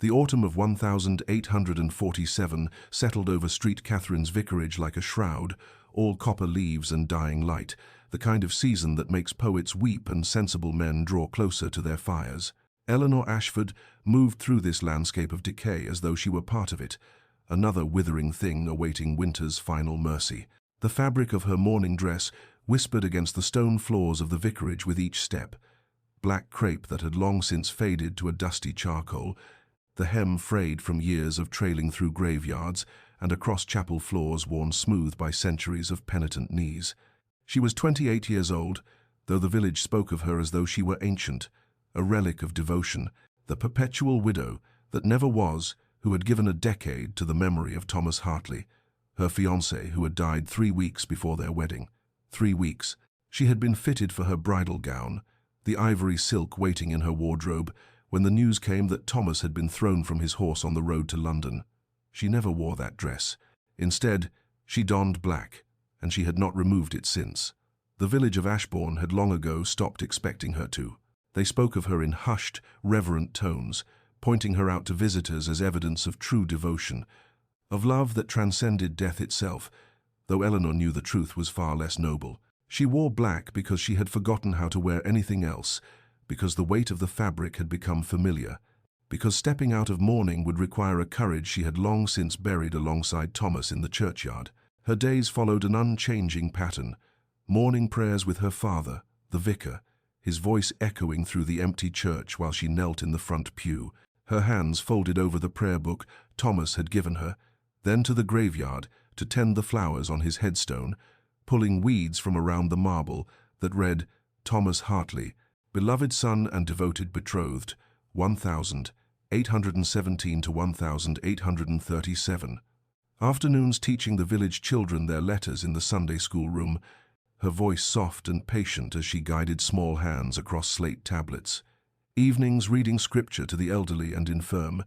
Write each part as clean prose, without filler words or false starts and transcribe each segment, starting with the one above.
The autumn of 1847 settled over St. Catherine's vicarage like a shroud, all copper leaves and dying light, the kind of season that makes poets weep and sensible men draw closer to their fires. Eleanor Ashford moved through this landscape of decay as though she were part of it, another withering thing awaiting winter's final mercy. The fabric of her mourning dress whispered against the stone floors of the vicarage with each step. Black crepe that had long since faded to a dusty charcoal, the hem frayed from years of trailing through graveyards and across chapel floors worn smooth by centuries of penitent knees. She was 28 years old, though the village spoke of her as though she were ancient, a relic of devotion, the perpetual widow that never was, who had given a decade to the memory of Thomas Hartley, her fiancé who had died 3 weeks before their wedding. 3 weeks. She had been fitted for her bridal gown, the ivory silk waiting in her wardrobe, when the news came that Thomas had been thrown from his horse on the road to London. She never wore that dress. Instead, she donned black, and she had not removed it since. The village of Ashbourne had long ago stopped expecting her to. They spoke of her in hushed, reverent tones, pointing her out to visitors as evidence of true devotion, of love that transcended death itself, though Eleanor knew the truth was far less noble. She wore black because she had forgotten how to wear anything else, because the weight of the fabric had become familiar, because stepping out of mourning would require a courage she had long since buried alongside Thomas in the churchyard. Her days followed an unchanging pattern, morning prayers with her father, the vicar, his voice echoing through the empty church while she knelt in the front pew, her hands folded over the prayer book Thomas had given her, then to the graveyard to tend the flowers on his headstone, pulling weeds from around the marble that read, Thomas Hartley, beloved son and devoted betrothed, 1817 to 1837. Afternoons teaching the village children their letters in the Sunday school room, her voice soft and patient as she guided small hands across slate tablets. Evenings reading scripture to the elderly and infirm,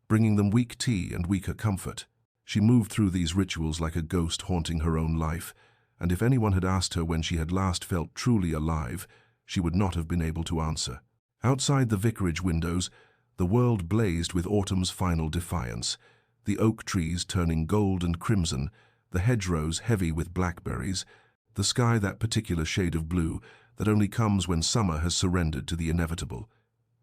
bringing them weak tea and weaker comfort. She moved through these rituals like a ghost haunting her own life, and if anyone had asked her when she had last felt truly alive, she would not have been able to answer. Outside the vicarage windows, the world blazed with autumn's final defiance, the oak trees turning gold and crimson, the hedgerows heavy with blackberries, the sky that particular shade of blue that only comes when summer has surrendered to the inevitable.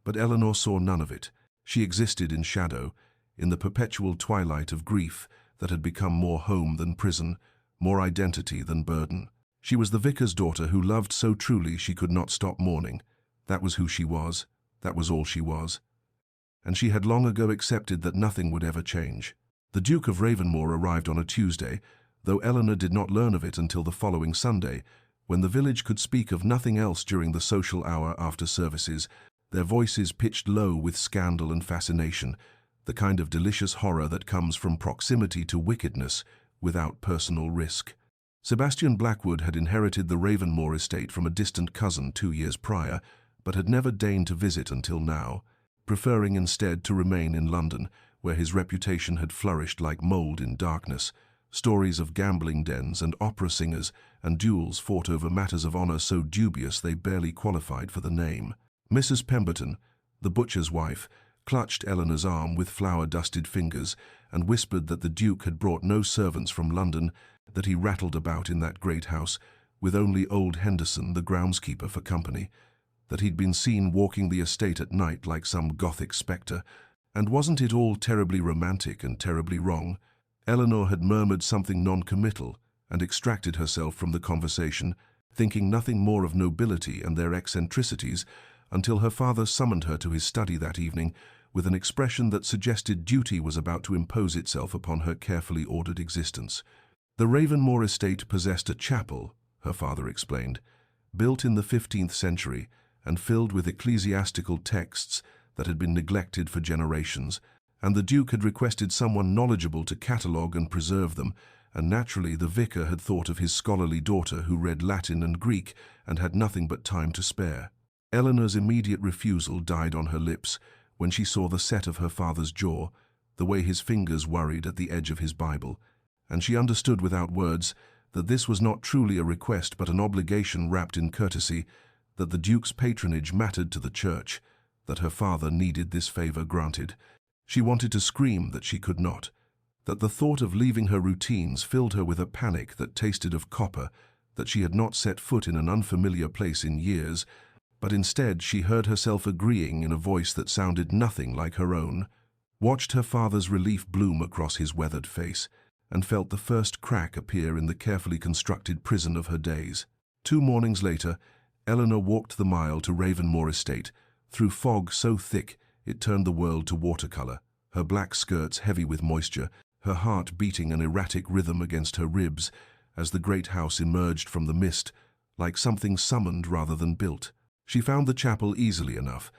But Eleanor saw none of it. She existed in shadow, in the perpetual twilight of grief that had become more home than prison, more identity than burden. She was the vicar's daughter who loved so truly she could not stop mourning. That was who she was. That was all she was. And she had long ago accepted that nothing would ever change. The Duke of Ravenmore arrived on a Tuesday, though Eleanor did not learn of it until the following Sunday, when the village could speak of nothing else during the social hour after services, their voices pitched low with scandal and fascination, the kind of delicious horror that comes from proximity to wickedness without personal risk. Sebastian Blackwood had inherited the Ravenmore estate from a distant cousin 2 years prior, but had never deigned to visit until now, preferring instead to remain in London, where his reputation had flourished like mold in darkness. Stories of gambling dens and opera singers and duels fought over matters of honor so dubious they barely qualified for the name. Mrs. Pemberton, the butcher's wife, clutched Eleanor's arm with flour-dusted fingers and whispered that the Duke had brought no servants from London, that he rattled about in that great house with only old Henderson, the groundskeeper, for company, that he'd been seen walking the estate at night like some Gothic spectre, and wasn't it all terribly romantic and terribly wrong? Eleanor had murmured something non-committal and extracted herself from the conversation, thinking nothing more of nobility and their eccentricities, until her father summoned her to his study that evening with an expression that suggested duty was about to impose itself upon her carefully ordered existence. The Ravenmore estate possessed a chapel, her father explained, built in the 15th century and filled with ecclesiastical texts that had been neglected for generations, and the Duke had requested someone knowledgeable to catalogue and preserve them, and naturally the vicar had thought of his scholarly daughter who read Latin and Greek and had nothing but time to spare. Eleanor's immediate refusal died on her lips when she saw the set of her father's jaw, the way his fingers worried at the edge of his Bible, and she understood without words that this was not truly a request but an obligation wrapped in courtesy, that the Duke's patronage mattered to the Church, that her father needed this favor granted. She wanted to scream that she could not, that the thought of leaving her routines filled her with a panic that tasted of copper, that she had not set foot in an unfamiliar place in years, but instead she heard herself agreeing in a voice that sounded nothing like her own, watched her father's relief bloom across his weathered face, and felt the first crack appear in the carefully constructed prison of her days. 2 mornings later, Eleanor walked the mile to Ravenmore Estate, through fog so thick it turned the world to watercolor, her black skirts heavy with moisture, her heart beating an erratic rhythm against her ribs as the great house emerged from the mist, like something summoned rather than built. She found the chapel easily enough,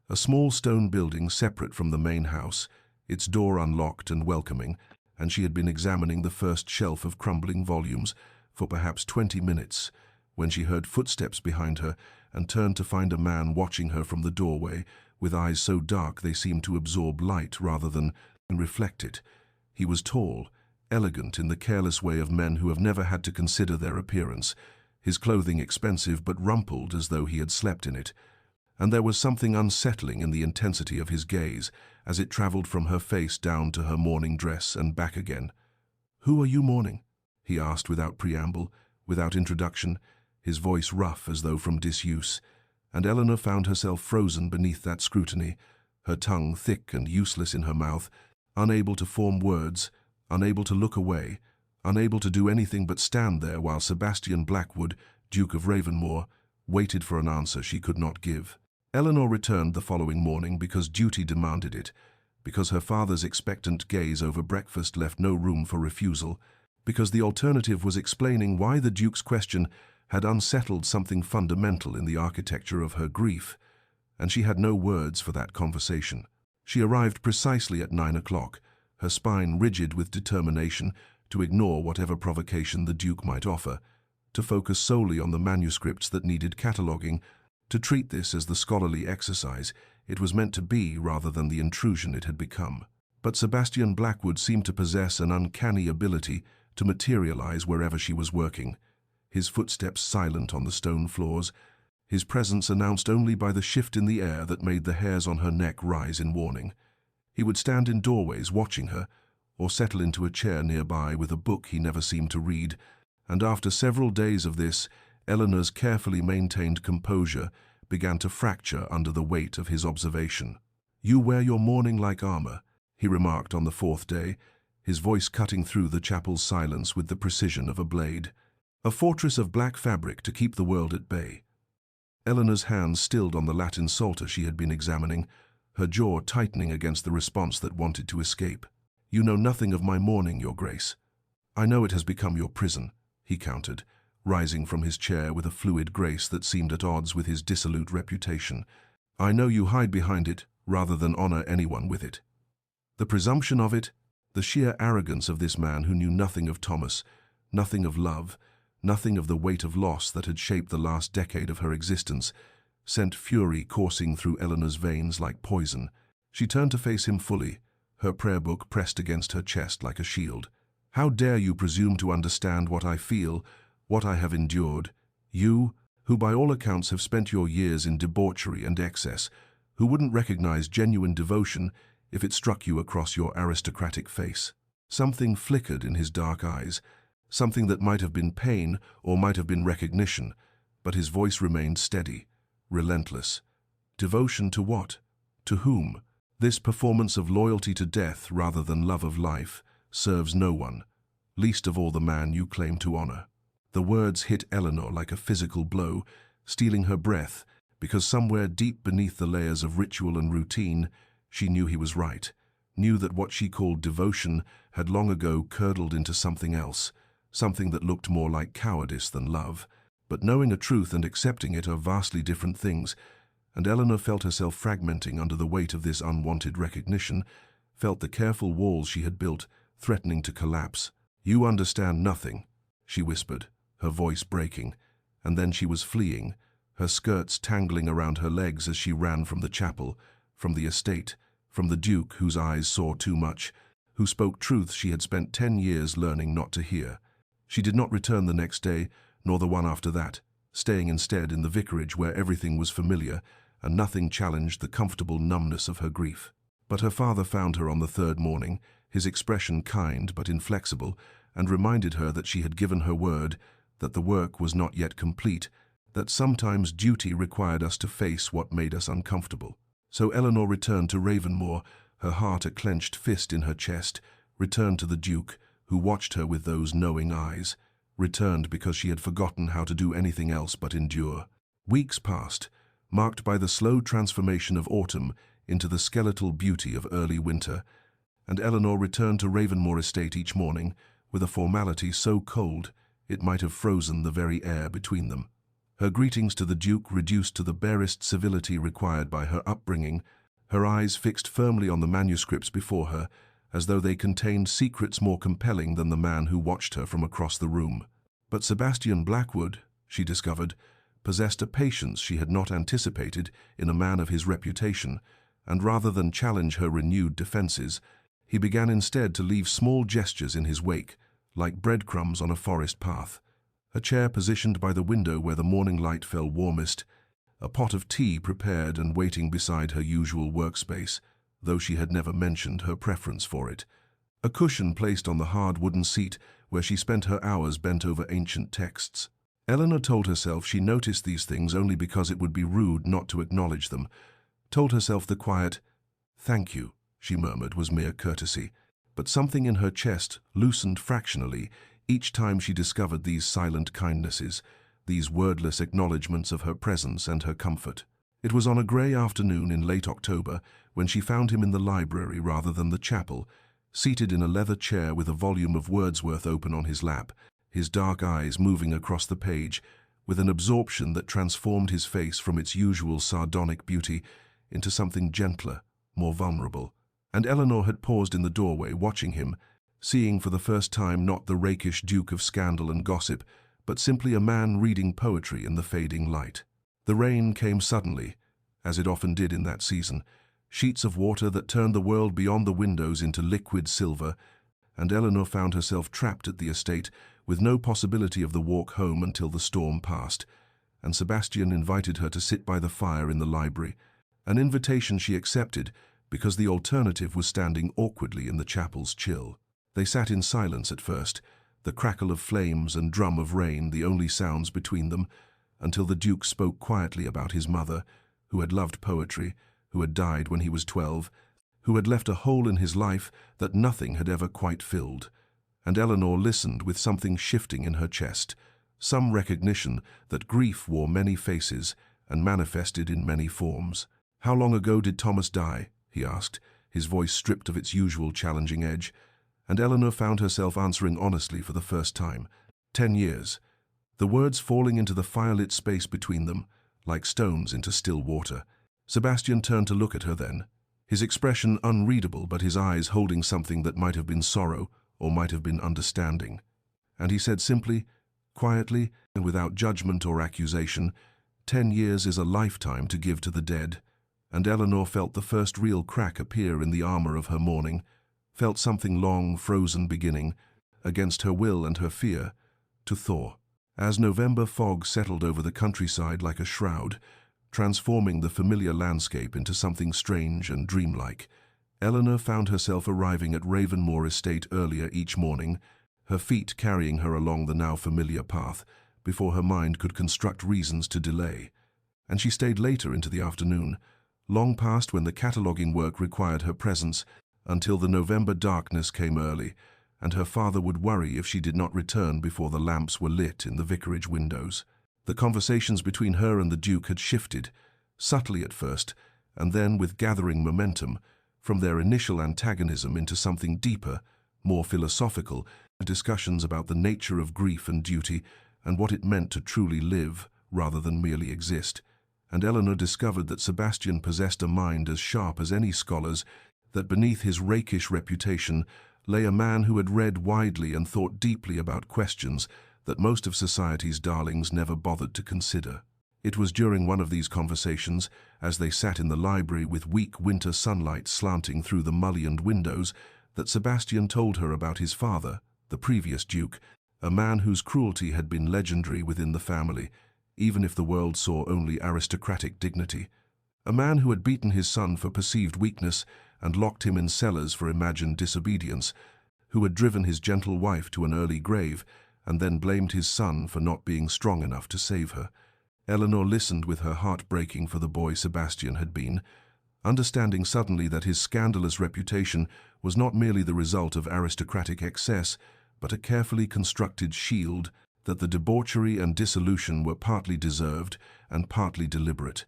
a small stone building separate from the main house, its door unlocked and welcoming, and she had been examining the first shelf of crumbling volumes for perhaps 20 minutes, when she heard footsteps behind her and turned to find a man watching her from the doorway, with eyes so dark they seemed to absorb light rather than reflect it. He was tall, elegant in the careless way of men who have never had to consider their appearance, his clothing expensive but rumpled as though he had slept in it, and there was something unsettling in the intensity of his gaze as it traveled from her face down to her mourning dress and back again. "Who are you mourning?" he asked without preamble, without introduction, his voice rough as though from disuse, and Eleanor found herself frozen beneath that scrutiny, her tongue thick and useless in her mouth, unable to form words, unable to look away, unable to do anything but stand there while Sebastian Blackwood, Duke of Ravenmore, waited for an answer she could not give. Eleanor returned the following morning because duty demanded it, because her father's expectant gaze over breakfast left no room for refusal, because the alternative was explaining why the Duke's question had unsettled something fundamental in the architecture of her grief, and she had no words for that conversation. She arrived precisely at 9 o'clock, her spine rigid with determination to ignore whatever provocation the Duke might offer, to focus solely on the manuscripts that needed cataloguing, to treat this as the scholarly exercise it was meant to be rather than the intrusion it had become. But Sebastian Blackwood seemed to possess an uncanny ability to materialize wherever she was working, his footsteps silent on the stone floors, his presence announced only by the shift in the air that made the hairs on her neck rise in warning. He would stand in doorways watching her, or settle into a chair nearby with a book he never seemed to read, and after several days of this, Eleanor's carefully maintained composure began to fracture under the weight of his observation. "You wear your mourning like armor," he remarked on the 4th day, his voice cutting through the chapel's silence with the precision of a blade. "A fortress of black fabric to keep the world at bay." Eleanor's hands stilled on the Latin Psalter she had been examining, her jaw tightening against the response that wanted to escape. "You know nothing of my mourning, Your Grace." "I know it has become your prison," he countered, rising from his chair with a fluid grace that seemed at odds with his dissolute reputation. "I know you hide behind it rather than honor anyone with it." The presumption of it, the sheer arrogance of this man who knew nothing of Thomas, nothing of love, nothing of the weight of loss that had shaped the last decade of her existence, sent fury coursing through Eleanor's veins like poison. She turned to face him fully, her prayer book pressed against her chest like a shield. "How dare you presume to understand what I feel, what I have endured? You, who by all accounts have spent your years in debauchery and excess, who wouldn't recognize genuine devotion if it struck you across your aristocratic face." Something flickered in his dark eyes, something that might have been pain or might have been recognition, but his voice remained steady, relentless. Devotion to what? To whom? This performance of loyalty to death rather than love of life serves no one, least of all the man you claim to honor. The words hit Eleanor like a physical blow, stealing her breath, because somewhere deep beneath the layers of ritual and routine, she knew he was right, knew that what she called devotion had long ago curdled into something else, something that looked more like cowardice than love. But knowing a truth and accepting it are vastly different things, and Eleanor felt herself fragmenting under the weight of this unwanted recognition, felt the careful walls she had built threatening to collapse. "You understand nothing," she whispered, her voice breaking, and then she was fleeing, her skirts tangling around her legs as she ran from the chapel, from the estate, from the Duke whose eyes saw too much, who spoke truths she had spent 10 years learning not to hear. She did not return the next day, nor the one after that, staying instead in the vicarage where everything was familiar and nothing challenged the comfortable numbness of her grief. But her father found her on the third morning, his expression kind but inflexible, and reminded her that she had given her word, that the work was not yet complete, that sometimes duty required us to face what made us uncomfortable. So Eleanor returned to Ravenmoor, her heart a clenched fist in her chest, returned to the Duke, who watched her with those knowing eyes, returned because she had forgotten how to do anything else but endure. Weeks passed, marked by the slow transformation of autumn into the skeletal beauty of early winter, and Eleanor returned to Ravenmoor estate each morning with a formality so cold it might have frozen the very air between them. Her greetings to the Duke reduced to the barest civility required by her upbringing, her eyes fixed firmly on the manuscripts before her, as though they contained secrets more compelling than the man who watched her from across the room. But Sebastian Blackwood, she discovered, possessed a patience she had not anticipated in a man of his reputation, and rather than challenge her renewed defenses, he began instead to leave small gestures in his wake, like breadcrumbs on a forest path. A chair positioned by the window where the morning light fell warmest, a pot of tea prepared and waiting beside her usual workspace, though she had never mentioned her preference for it, a cushion placed on the hard wooden seat where she spent her hours bent over ancient texts. Eleanor told herself she noticed these things only because it would be rude not to acknowledge them, told herself the quiet, "Thank you," she murmured, was mere courtesy, but something in her chest loosened fractionally each time she discovered these silent kindnesses, these wordless acknowledgments of her presence and her comfort. It was on a grey afternoon in late October when she found him in the library rather than the chapel, seated in a leather chair with a volume of Wordsworth open on his lap, his dark eyes moving across the page with an absorption that transformed his face from its usual sardonic beauty into something gentler, more vulnerable. And Eleanor had paused in the doorway watching him, seeing for the first time not the rakish duke of scandal and gossip, but simply a man reading poetry in the fading light. The rain came suddenly, as it often did in that season, sheets of water that turned the world beyond the windows into liquid silver, and Eleanor found herself trapped at the estate with no possibility of the walk home until the storm passed, and Sebastian invited her to sit by the fire in the library, an invitation she accepted because the alternative was standing awkwardly in the chapel's chill. They sat in silence at first, the crackle of flames and drum of rain the only sounds between them, until the Duke spoke quietly about his mother, who had loved poetry, who had died when he was 12, who had left a hole in his life that nothing had ever quite filled. And Eleanor listened with something shifting in her chest, some recognition that grief wore many faces and manifested in many forms. "How long ago did Thomas die?" he asked, his voice stripped of its usual challenging edge, and Eleanor found herself answering honestly for the first time. 10 years. The words falling into the firelit space between them, like stones into still water. Sebastian turned to look at her then, his expression unreadable but his eyes holding something that might have been sorrow or might have been understanding. And he said simply, quietly and without judgment or accusation, 10 years is a lifetime to give to the dead. And Eleanor felt the first real crack appear in the armor of her mourning, felt something long, frozen beginning, against her will and her fear, to thaw. As November fog settled over the countryside like a shroud, transforming the familiar landscape into something strange and dreamlike, Eleanor found herself arriving at Ravenmoor estate earlier each morning, her feet carrying her along the now familiar path, before her mind could construct reasons to delay. And she stayed later into the afternoon, long past when the cataloguing work required her presence, until the November darkness came early, and her father would worry if she did not return before the lamps were lit in the vicarage windows. The conversations between her and the Duke had shifted, subtly at first, and then with gathering momentum, from their initial antagonism into something deeper, more philosophical, discussions about the nature of grief and duty, and what it meant to truly live rather than merely exist. And Eleanor discovered that Sebastian possessed a mind as sharp as any scholar's, that beneath his rakish reputation lay a man who had read widely and thought deeply about questions that most of society's darlings never bothered to consider. It was during one of these conversations, as they sat in the library with weak winter sunlight slanting through the mullioned windows, that Sebastian told her about his father, the previous Duke, a man whose cruelty had been legendary within the family, even if the world saw only aristocratic dignity. A man who had beaten his son for perceived weakness and locked him in cellars for imagined disobedience, who had driven his gentle wife to an early grave and then blamed his son for not being strong enough to save her. Eleanor listened with her heart breaking for the boy Sebastian had been, understanding suddenly that his scandalous reputation was not merely the result of aristocratic excess, but a carefully constructed shield, that the debauchery and dissolution were partly deserved and partly deliberate,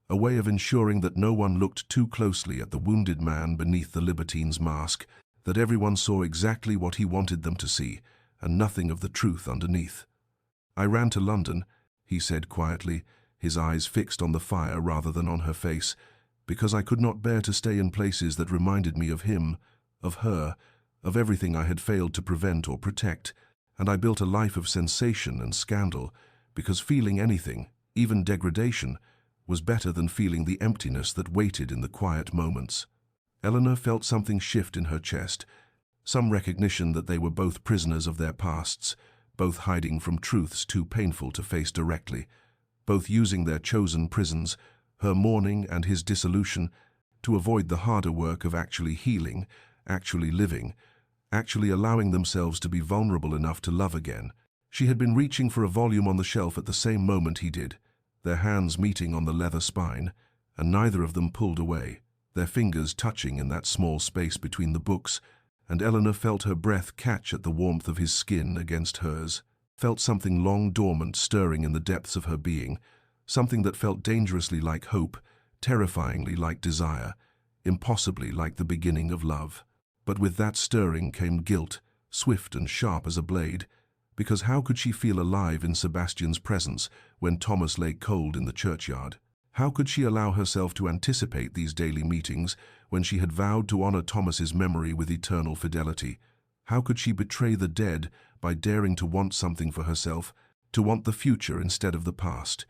a way of ensuring that no one looked too closely at the wounded man beneath the libertine's mask, that everyone saw exactly what he wanted them to see, and nothing of the truth underneath. "I ran to London," he said quietly, his eyes fixed on the fire rather than on her face, "because I could not bear to stay in places that reminded me of him, of her, of everything I had failed to prevent or protect, and I built a life of sensation and scandal, because feeling anything, even degradation, was better than feeling the emptiness that waited in the quiet moments." Eleanor felt something shift in her chest, some recognition that they were both prisoners of their pasts, both hiding from truths too painful to face directly, both using their chosen prisons, her mourning and his dissolution, to avoid the harder work of actually healing, actually living, actually allowing themselves to be vulnerable enough to love again. She had been reaching for a volume on the shelf at the same moment he did, their hands meeting on the leather spine, and neither of them pulled away, their fingers touching in that small space between the books, and Eleanor felt her breath catch at the warmth of his skin against hers, felt something long dormant stirring in the depths of her being, something that felt dangerously like hope, terrifyingly like desire, impossibly like the beginning of love. But with that stirring came guilt, swift and sharp as a blade, because how could she feel alive in Sebastian's presence when Thomas lay cold in the churchyard? How could she allow herself to anticipate these daily meetings when she had vowed to honor Thomas's memory with eternal fidelity? How could she betray the dead by daring to want something for herself, to want the future instead of the past,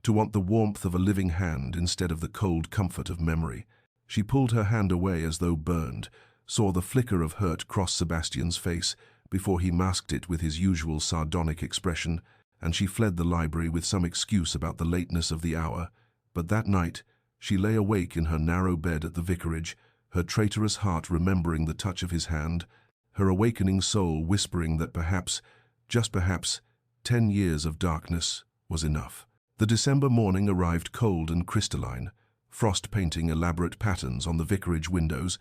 to want the warmth of a living hand instead of the cold comfort of memory? She pulled her hand away as though burned, saw the flicker of hurt cross Sebastian's face before he masked it with his usual sardonic expression, and she fled the library with some excuse about the lateness of the hour. But that night, she lay awake in her narrow bed at the vicarage, her traitorous heart remembering the touch of his hand, her awakening soul whispering that perhaps, just perhaps, 10 years of darkness was enough. The December morning arrived cold and crystalline, frost painting elaborate patterns on the vicarage windows,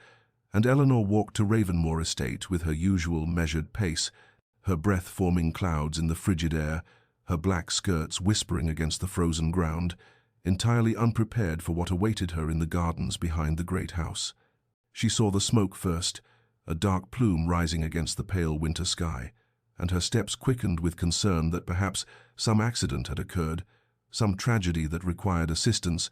and Eleanor walked to Ravenmoor estate with her usual measured pace, her breath forming clouds in the frigid air, her black skirts whispering against the frozen ground, entirely unprepared for what awaited her in the gardens behind the great house. She saw the smoke first, a dark plume rising against the pale winter sky, and her steps quickened with concern that perhaps some accident had occurred, some tragedy that required assistance.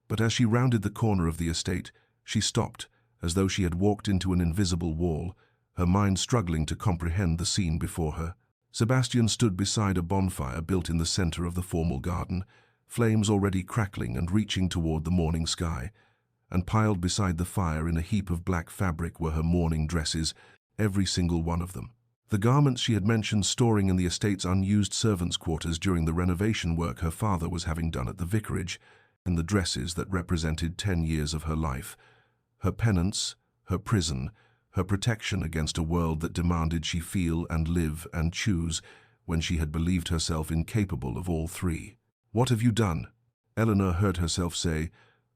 But as she rounded the corner of the estate, she stopped, as though she had walked into an invisible wall, her mind struggling to comprehend the scene before her. Sebastian stood beside a bonfire built in the center of the formal garden, flames already crackling and reaching toward the morning sky, and piled beside the fire in a heap of black fabric were her mourning dresses, every single one of them. The garments she had mentioned storing in the estate's unused servants' quarters during the renovation work her father was having done at the vicarage, and the dresses that represented 10 years of her life, her penance, her prison, her protection against a world that demanded she feel and live and choose when she had believed herself incapable of all three. "What have you done?" Eleanor heard herself say,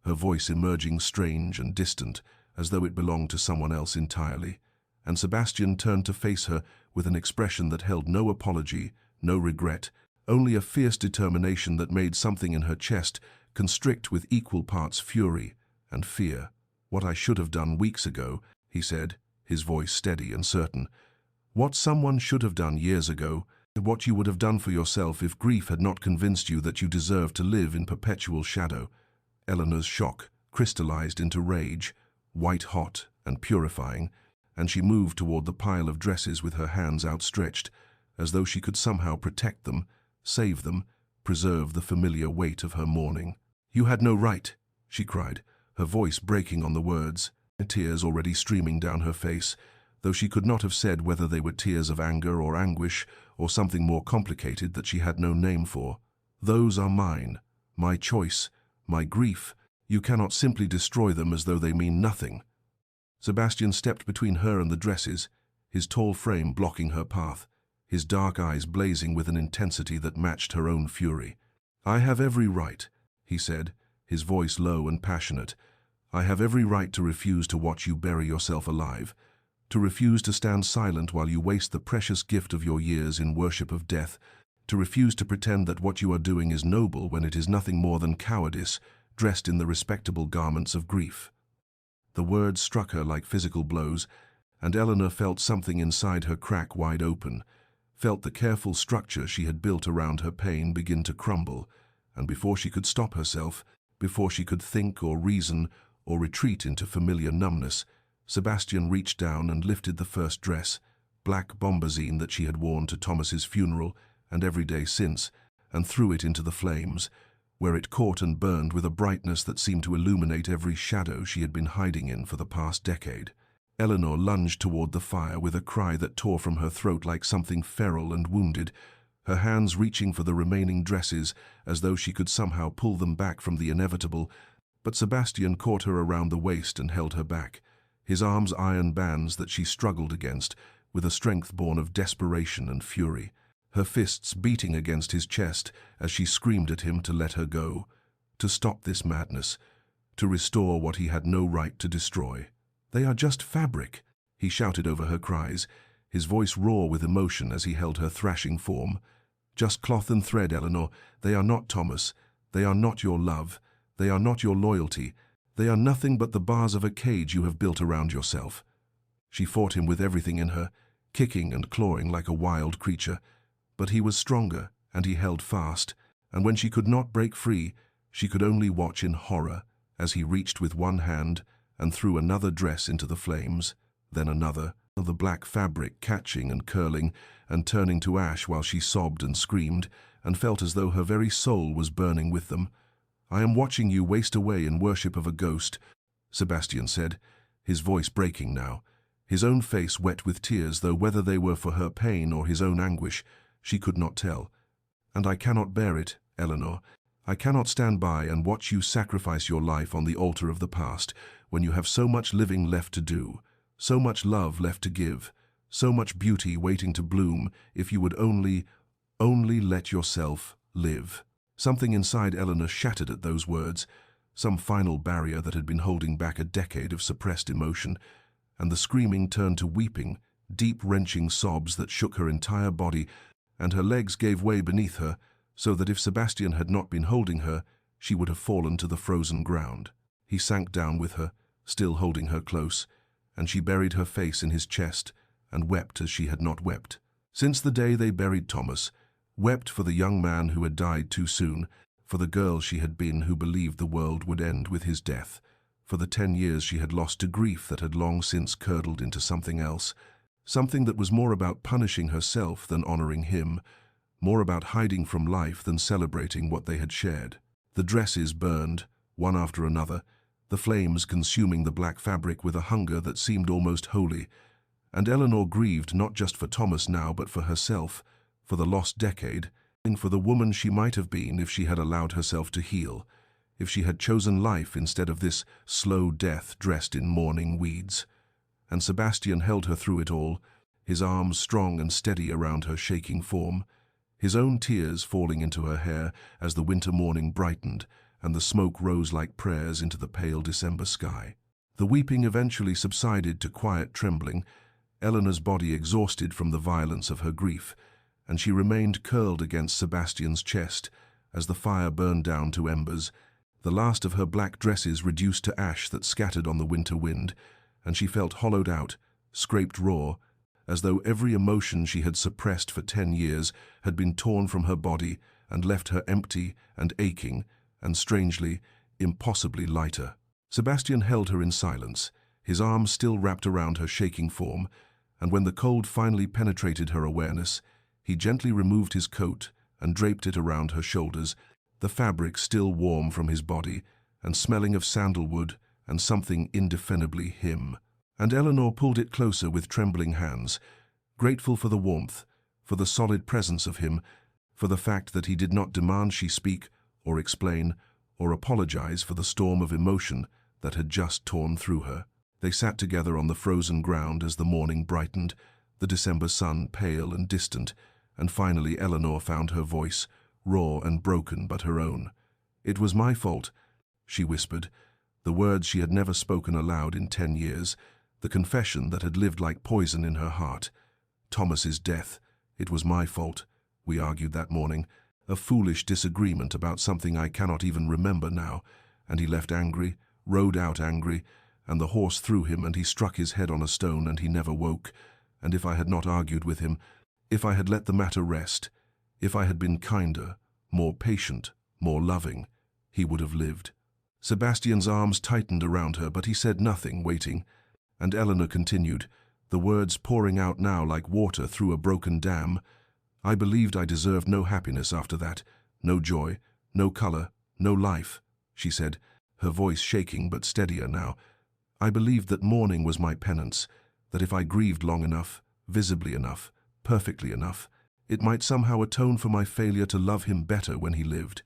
her voice emerging strange and distant, as though it belonged to someone else entirely, and Sebastian turned to face her with an expression that held no apology, no regret, only a fierce determination that made something in her chest constrict with equal parts fury and fear. "What I should have done weeks ago," he said, his voice steady and certain. "What someone should have done years ago, what you would have done for yourself if grief had not convinced you that you deserved to live in perpetual shadow." Eleanor's shock crystallized into rage, white-hot and purifying, and she moved toward the pile of dresses with her hands outstretched, as though she could somehow protect them, save them, preserve the familiar weight of her mourning. "You had no right," she cried, her voice breaking on the words, tears already streaming down her face, though she could not have said whether they were tears of anger or anguish or something more complicated that she had no name for. "Those are mine, my choice, my grief. You cannot simply destroy them as though they mean nothing." Sebastian stepped between her and the dresses, his tall frame blocking her path, his dark eyes blazing with an intensity that matched her own fury. "I have every right," he said, his voice low and passionate. "I have every right to refuse to watch you bury yourself alive, to refuse to stand silent while you waste the precious gift of your years in worship of death, to refuse to pretend that what you are doing is noble when it is nothing more than cowardice, dressed in the respectable garments of grief." The words struck her like physical blows, and Eleanor felt something inside her crack wide open, felt the careful structure she had built around her pain begin to crumble, and before she could stop herself, before she could think or reason or retreat into familiar numbness, Sebastian reached down and lifted the first dress, black bombazine that she had worn to Thomas's funeral and every day since, and threw it into the flames, where it caught and burned with a brightness that seemed to illuminate every shadow she had been hiding in for the past decade. Eleanor lunged toward the fire with a cry that tore from her throat like something feral and wounded, her hands reaching for the remaining dresses as though she could somehow pull them back from the inevitable, but Sebastian caught her around the waist and held her back, his arms iron bands that she struggled against with a strength born of desperation and fury, her fists beating against his chest as she screamed at him to let her go, to stop this madness, to restore what he had no right to destroy. "They are just fabric," he shouted over her cries, his voice raw with emotion as he held her thrashing form. "Just cloth and thread, Eleanor. They are not Thomas. They are not your love. They are not your loyalty. They are nothing but the bars of a cage you have built around yourself." She fought him with everything in her, kicking and clawing like a wild creature. But he was stronger, and he held fast, and when she could not break free, she could only watch in horror as he reached with one hand and threw another dress into the flames, then another, the black fabric catching and curling and turning to ash while she sobbed and screamed and felt as though her very soul was burning with them. "I am watching you waste away in worship of a ghost," Sebastian said, his voice breaking now, his own face wet with tears, though whether they were for her pain or his own anguish, she could not tell. "And I cannot bear it, Eleanor. I cannot stand by and watch you sacrifice your life on the altar of the past when you have so much living left to do, so much love left to give, so much beauty waiting to bloom if you would only let yourself live." Something inside Eleanor shattered at those words, some final barrier that had been holding back a decade of suppressed emotion, and the screaming turned to weeping, deep wrenching sobs that shook her entire body, and her legs gave way beneath her, so that if Sebastian had not been holding her, she would have fallen to the frozen ground. He sank down with her, still holding her close, and she buried her face in his chest and wept as she had not wept since the day they buried Thomas, wept for the young man who had died too soon, for the girl she had been who believed the world would end with his death, for the 10 years she had lost to grief that had long since curdled into something else, something that was more about punishing herself than honoring him, more about hiding from life than celebrating what they had shared. The dresses burned, one after another, the flames consuming the black fabric with a hunger that seemed almost holy, and Eleanor grieved not just for Thomas now but for herself, for the lost decade, and for the woman she might have been if she had allowed herself to heal, if she had chosen life instead of this slow death dressed in mourning weeds. And Sebastian held her through it all, his arms strong and steady around her shaking form, his own tears falling into her hair as the winter morning brightened and the smoke rose like prayers into the pale December sky. The weeping eventually subsided to quiet trembling, Eleanor's body exhausted from the violence of her grief, and she remained curled against Sebastian's chest as the fire burned down to embers, the last of her black dresses reduced to ash that scattered on the winter wind, and she felt hollowed out, scraped raw, as though every emotion she had suppressed for 10 years had been torn from her body and left her empty and aching, and strangely, impossibly lighter. Sebastian held her in silence, his arms still wrapped around her shaking form, and when the cold finally penetrated her awareness, he gently removed his coat and draped it around her shoulders, the fabric still warm from his body and smelling of sandalwood and something indefinably him. And Eleanor pulled it closer with trembling hands, grateful for the warmth, for the solid presence of him, for the fact that he did not demand she speak or explain or apologize for the storm of emotion that had just torn through her. They sat together on the frozen ground as the morning brightened, the December sun pale and distant, and finally Eleanor found her voice, raw and broken but her own. "It was my fault," she whispered, the words she had never spoken aloud in 10 years, the confession that had lived like poison in her heart. Thomas's death. It was my fault, we argued that morning, a foolish disagreement about something I cannot even remember now, and he left angry, rode out angry, and the horse threw him and he struck his head on a stone and he never woke, and if I had not argued with him, if I had let the matter rest, if I had been kinder, more patient, more loving, he would have lived. Sebastian's arms tightened around her, but he said nothing, waiting, and Eleanor continued, the words pouring out now like water through a broken dam. "I believed I deserved no happiness after that, no joy, no color, no life," she said, her voice shaking but steadier now. "I believed that mourning was my penance, that if I grieved long enough, visibly enough, perfectly enough, it might somehow atone for my failure to love him better when he lived.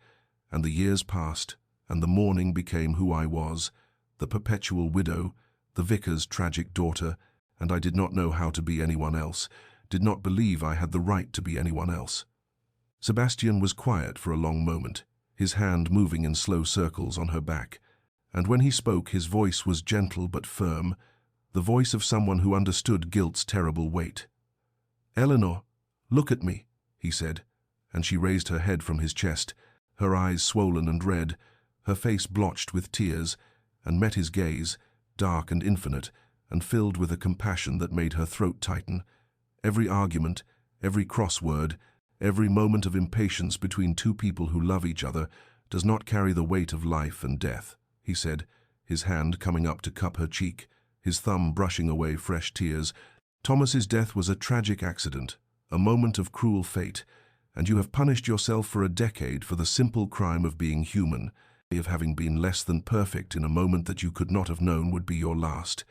And the years passed, and the mourning became who I was, the perpetual widow, the vicar's tragic daughter, and I did not know how to be anyone else, did not believe I had the right to be anyone else." Sebastian was quiet for a long moment, his hand moving in slow circles on her back, and when he spoke his voice was gentle but firm, the voice of someone who understood guilt's terrible weight. "Eleanor, look at me," he said, and she raised her head from his chest, her eyes swollen and red, her face blotched with tears, and met his gaze, dark and infinite, and filled with a compassion that made her throat tighten. "Every argument, every cross-word, every moment of impatience between two people who love each other does not carry the weight of life and death," he said, his hand coming up to cup her cheek, his thumb brushing away fresh tears. "Thomas's death was a tragic accident, a moment of cruel fate, and you have punished yourself for a decade for the simple crime of being human, of having been less than perfect in a moment that you could not have known would be your last.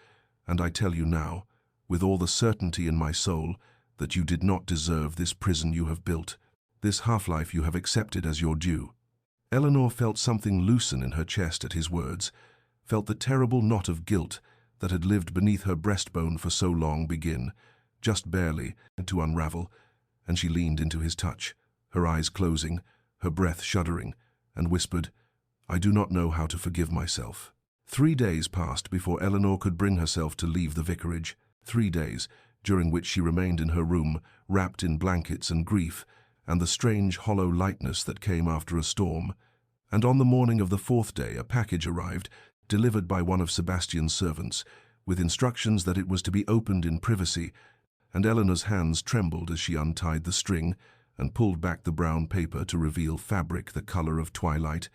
And I tell you now, with all the certainty in my soul, that you did not deserve this prison you have built, this half-life you have accepted as your due." Eleanor felt something loosen in her chest at his words, felt the terrible knot of guilt that had lived beneath her breastbone for so long begin, just barely, to unravel, and she leaned into his touch, her eyes closing, her breath shuddering, and whispered, "I do not know how to forgive myself." 3 days passed before Eleanor could bring herself to leave the vicarage, 3 days during which she remained in her room, wrapped in blankets and grief, and the strange hollow lightness that came after a storm. And on the morning of the 4th day a package arrived, delivered by one of Sebastian's servants, with instructions that it was to be opened in privacy, and Eleanor's hands trembled as she untied the string and pulled back the brown paper to reveal fabric the color of twilight,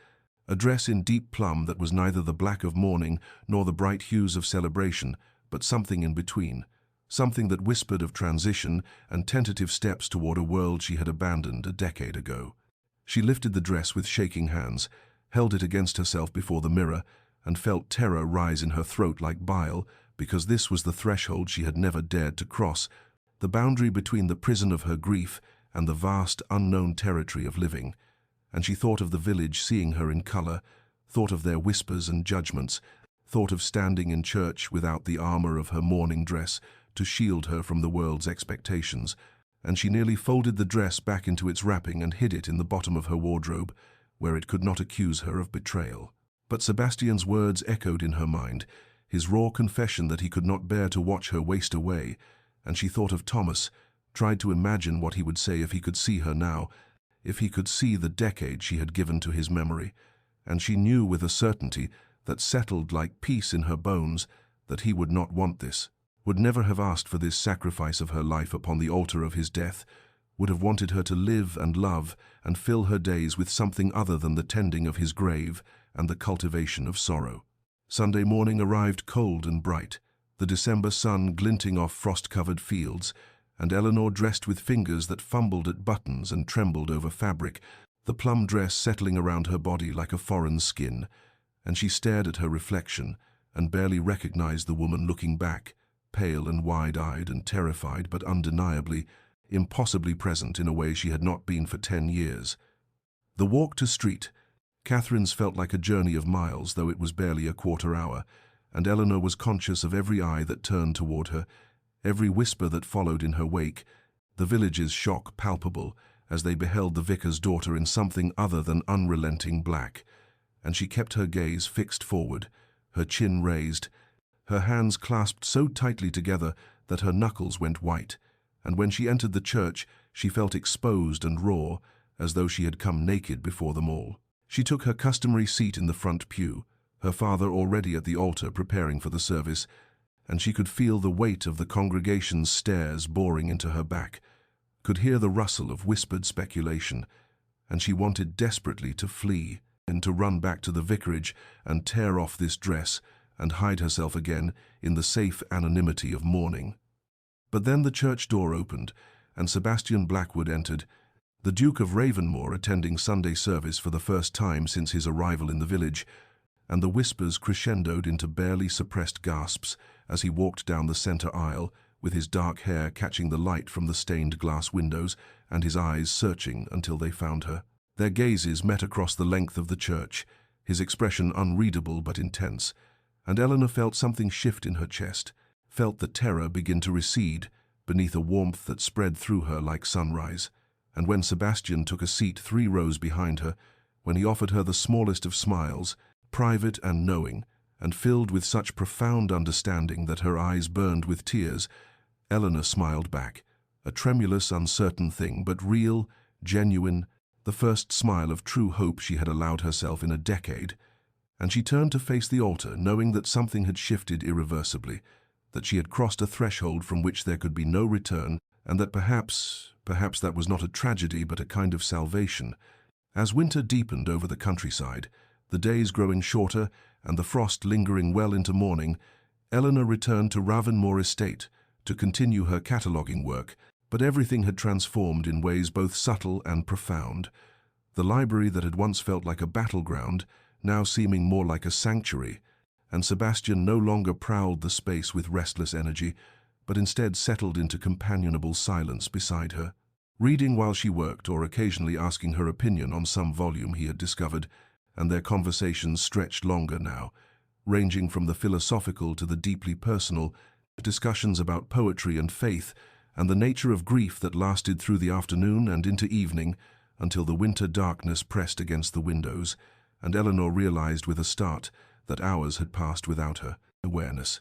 a dress in deep plum that was neither the black of mourning nor the bright hues of celebration, but something in between, something that whispered of transition and tentative steps toward a world she had abandoned a decade ago. She lifted the dress with shaking hands, held it against herself before the mirror, and felt terror rise in her throat like bile, because this was the threshold she had never dared to cross, the boundary between the prison of her grief and the vast, unknown territory of living. And she thought of the village seeing her in color, thought of their whispers and judgments, thought of standing in church without the armor of her mourning dress to shield her from the world's expectations, and she nearly folded the dress back into its wrapping and hid it in the bottom of her wardrobe, where it could not accuse her of betrayal. But Sebastian's words echoed in her mind, his raw confession that he could not bear to watch her waste away, and she thought of Thomas, tried to imagine what he would say if he could see her now, if he could see the decade she had given to his memory, and she knew with a certainty that settled like peace in her bones that he would not want this, would never have asked for this sacrifice of her life upon the altar of his death, would have wanted her to live and love and fill her days with something other than the tending of his grave and the cultivation of sorrow. Sunday morning arrived cold and bright, the December sun glinting off frost-covered fields, and Eleanor dressed with fingers that fumbled at buttons and trembled over fabric, the plum dress settling around her body like a foreign skin, and she stared at her reflection and barely recognized the woman looking back, pale and wide-eyed and terrified but undeniably, impossibly present in a way she had not been for 10 years. The walk to street, Catherine's, felt like a journey of miles, though it was barely a quarter hour, and Eleanor was conscious of every eye that turned toward her, every whisper that followed in her wake, the village's shock palpable as they beheld the vicar's daughter in something other than unrelenting black. And she kept her gaze fixed forward, her chin raised, her hands clasped so tightly together that her knuckles went white, and when she entered the church she felt exposed and raw, as though she had come naked before them all. She took her customary seat in the front pew, her father already at the altar preparing for the service, and she could feel the weight of the congregation's stares boring into her back, could hear the rustle of whispered speculation, and she wanted desperately to flee and to run back to the vicarage and tear off this dress and hide herself again in the safe anonymity of mourning. But then the church door opened, and Sebastian Blackwood entered, the Duke of Ravenmore attending Sunday service for the first time since his arrival in the village, and the whispers crescendoed into barely suppressed gasps as he walked down the centre aisle, with his dark hair catching the light from the stained glass windows and his eyes searching until they found her. Their gazes met across the length of the church, his expression unreadable but intense, and Eleanor felt something shift in her chest, felt the terror begin to recede beneath a warmth that spread through her like sunrise. And when Sebastian took a seat 3 rows behind her, when he offered her the smallest of smiles, private and knowing, and filled with such profound understanding that her eyes burned with tears, Eleanor smiled back, a tremulous, uncertain thing, but real, genuine, the first smile of true hope she had allowed herself in a decade. And she turned to face the altar, knowing that something had shifted irreversibly, that she had crossed a threshold from which there could be no return, and that perhaps that was not a tragedy but a kind of salvation. As winter deepened over the countryside, the days growing shorter and the frost lingering well into morning, Eleanor returned to Ravenmore Estate to continue her cataloguing work, but everything had transformed in ways both subtle and profound. The library that had once felt like a battleground, now seeming more like a sanctuary, and Sebastian no longer prowled the space with restless energy, but instead settled into companionable silence beside her, reading while she worked or occasionally asking her opinion on some volume he had discovered, and their conversations stretched longer now, ranging from the philosophical to the deeply personal, discussions about poetry and faith, and the nature of grief that lasted through the afternoon and into evening until the winter darkness pressed against the windows, and Eleanor realized with a start that hours had passed without her awareness.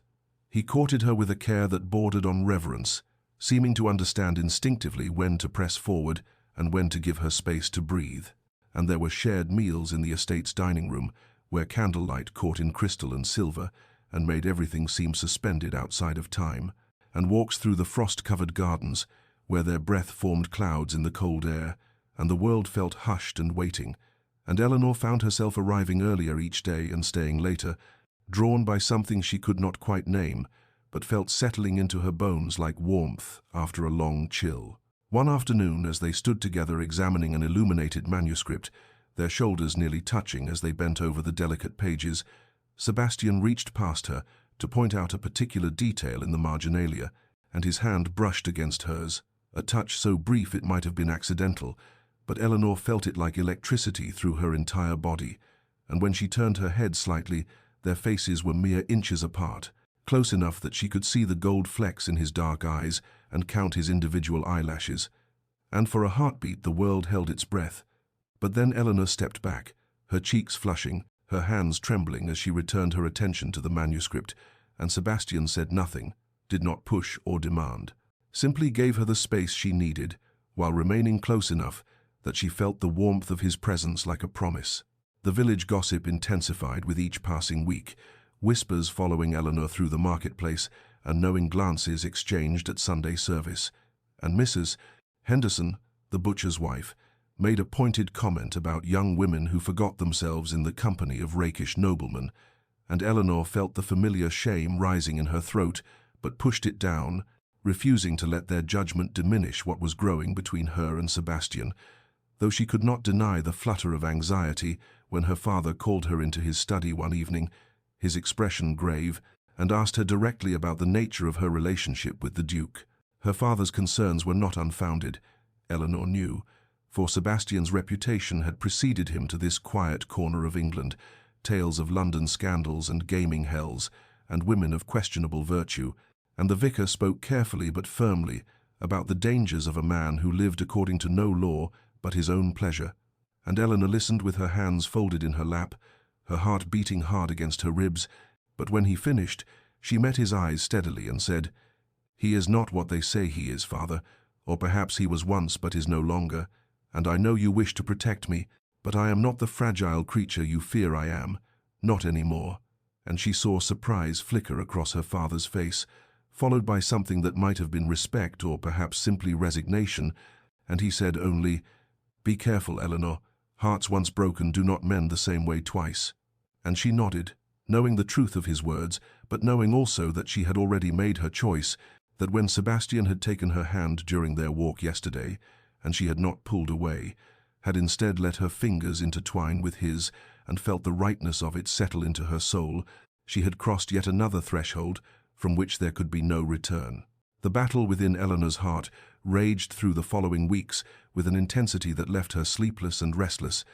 He courted her with a care that bordered on reverence, seeming to understand instinctively when to press forward and when to give her space to breathe. And there were shared meals in the estate's dining room, where candlelight caught in crystal and silver and made everything seem suspended outside of time, and walks through the frost-covered gardens, where their breath formed clouds in the cold air, and the world felt hushed and waiting, and Eleanor found herself arriving earlier each day and staying later, drawn by something she could not quite name, but felt settling into her bones like warmth after a long chill. One afternoon, as they stood together examining an illuminated manuscript, their shoulders nearly touching as they bent over the delicate pages, Sebastian reached past her to point out a particular detail in the marginalia, and his hand brushed against hers, a touch so brief it might have been accidental, but Eleanor felt it like electricity through her entire body, and when she turned her head slightly, their faces were mere inches apart, close enough that she could see the gold flecks in his dark eyes and count his individual eyelashes. And for a heartbeat the world held its breath. But then Eleanor stepped back, her cheeks flushing, her hands trembling as she returned her attention to the manuscript, and Sebastian said nothing, did not push or demand, simply gave her the space she needed, while remaining close enough that she felt the warmth of his presence like a promise. The village gossip intensified with each passing week, whispers following Eleanor through the marketplace and knowing glances exchanged at Sunday service, and Mrs. Henderson, the butcher's wife, made a pointed comment about young women who forgot themselves in the company of rakish noblemen, and Eleanor felt the familiar shame rising in her throat, but pushed it down, refusing to let their judgment diminish what was growing between her and Sebastian, though she could not deny the flutter of anxiety when her father called her into his study one evening, his expression grave, and asked her directly about the nature of her relationship with the Duke. Her father's concerns were not unfounded, Eleanor knew, for Sebastian's reputation had preceded him to this quiet corner of England, tales of London scandals and gaming hells, and women of questionable virtue, and the vicar spoke carefully but firmly about the dangers of a man who lived according to no law but his own pleasure. And Eleanor listened with her hands folded in her lap, her heart beating hard against her ribs, but when he finished, she met his eyes steadily and said, "He is not what they say he is, Father, or perhaps he was once but is no longer, and I know you wish to protect me, but I am not the fragile creature you fear I am, not any more." And she saw surprise flicker across her father's face, followed by something that might have been respect or perhaps simply resignation, and he said only, "Be careful, Eleanor. Hearts once broken do not mend the same way twice." And she nodded, knowing the truth of his words, but knowing also that she had already made her choice, that when Sebastian had taken her hand during their walk yesterday, and she had not pulled away, had instead let her fingers intertwine with his and felt the rightness of it settle into her soul, she had crossed yet another threshold from which there could be no return. The battle within Eleanor's heart raged through the following weeks with an intensity that left her sleepless and restless,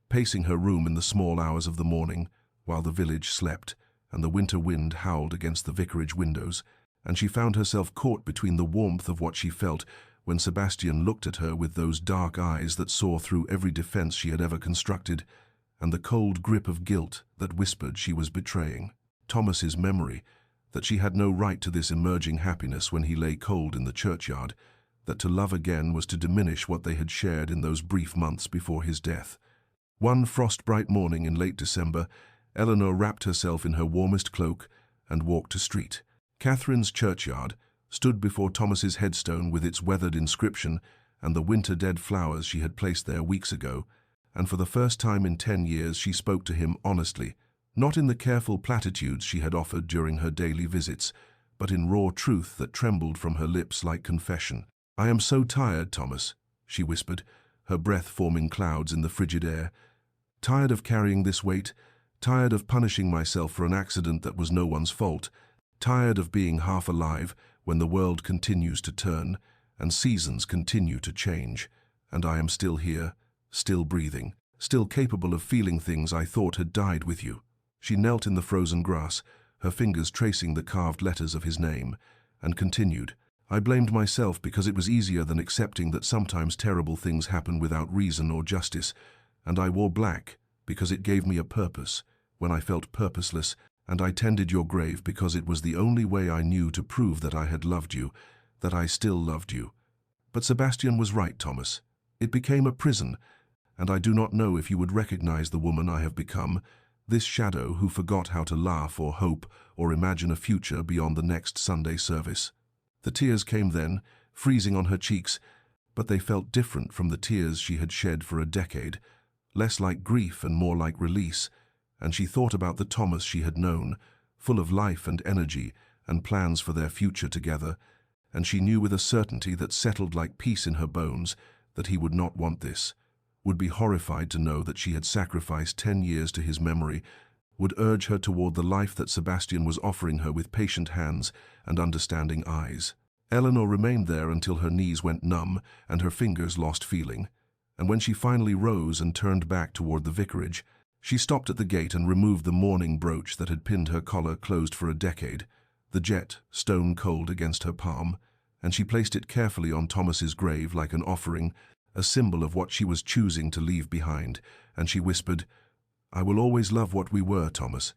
pacing her room in the small hours of the morning, while the village slept and the winter wind howled against the vicarage windows, and she found herself caught between the warmth of what she felt when Sebastian looked at her with those dark eyes that saw through every defense she had ever constructed, and the cold grip of guilt that whispered she was betraying Thomas's memory, that she had no right to this emerging happiness when he lay cold in the churchyard, that to love again was to diminish what they had shared in those brief months before his death. One frost-bright morning in late December, Eleanor wrapped herself in her warmest cloak and walked to street. Catherine's churchyard stood before Thomas's headstone with its weathered inscription and the winter-dead flowers she had placed there weeks ago, and for the first time in 10 years she spoke to him honestly, not in the careful platitudes she had offered during her daily visits, but in raw truth that trembled from her lips like confession. "I am so tired, Thomas," she whispered, her breath forming clouds in the frigid air. "Tired of carrying this weight, tired of punishing myself for an accident that was no one's fault, tired of being half alive when the world continues to turn and seasons continue to change, and I am still here, still breathing, still capable of feeling things I thought had died with you." She knelt in the frozen grass, her fingers tracing the carved letters of his name, and continued, "I blamed myself because it was easier than accepting that sometimes terrible things happen without reason or justice, and I wore black because it gave me a purpose when I felt purposeless, and I tended your grave because it was the only way I knew to prove that I had loved you, that I still loved you. But Sebastian was right, Thomas. It became a prison, and I do not know if you would recognize the woman I have become, this shadow who forgot how to laugh or hope or imagine a future beyond the next Sunday service." The tears came then, freezing on her cheeks, but they felt different from the tears she had shed for a decade, less like grief and more like release, and she thought about the Thomas she had known, full of life and energy and plans for their future together, and she knew with a certainty that settled like peace in her bones that he would not want this, would be horrified to know that she had sacrificed 10 years to his memory, would urge her toward the life that Sebastian was offering her with patient hands and understanding eyes. Eleanor remained there until her knees went numb and her fingers lost feeling, and when she finally rose and turned back toward the vicarage, she stopped at the gate and removed the mourning brooch that had pinned her collar closed for a decade, the jet stone cold against her palm, and she placed it carefully on Thomas's grave like an offering, a symbol of what she was choosing to leave behind, and she whispered, "I will always love what we were, Thomas,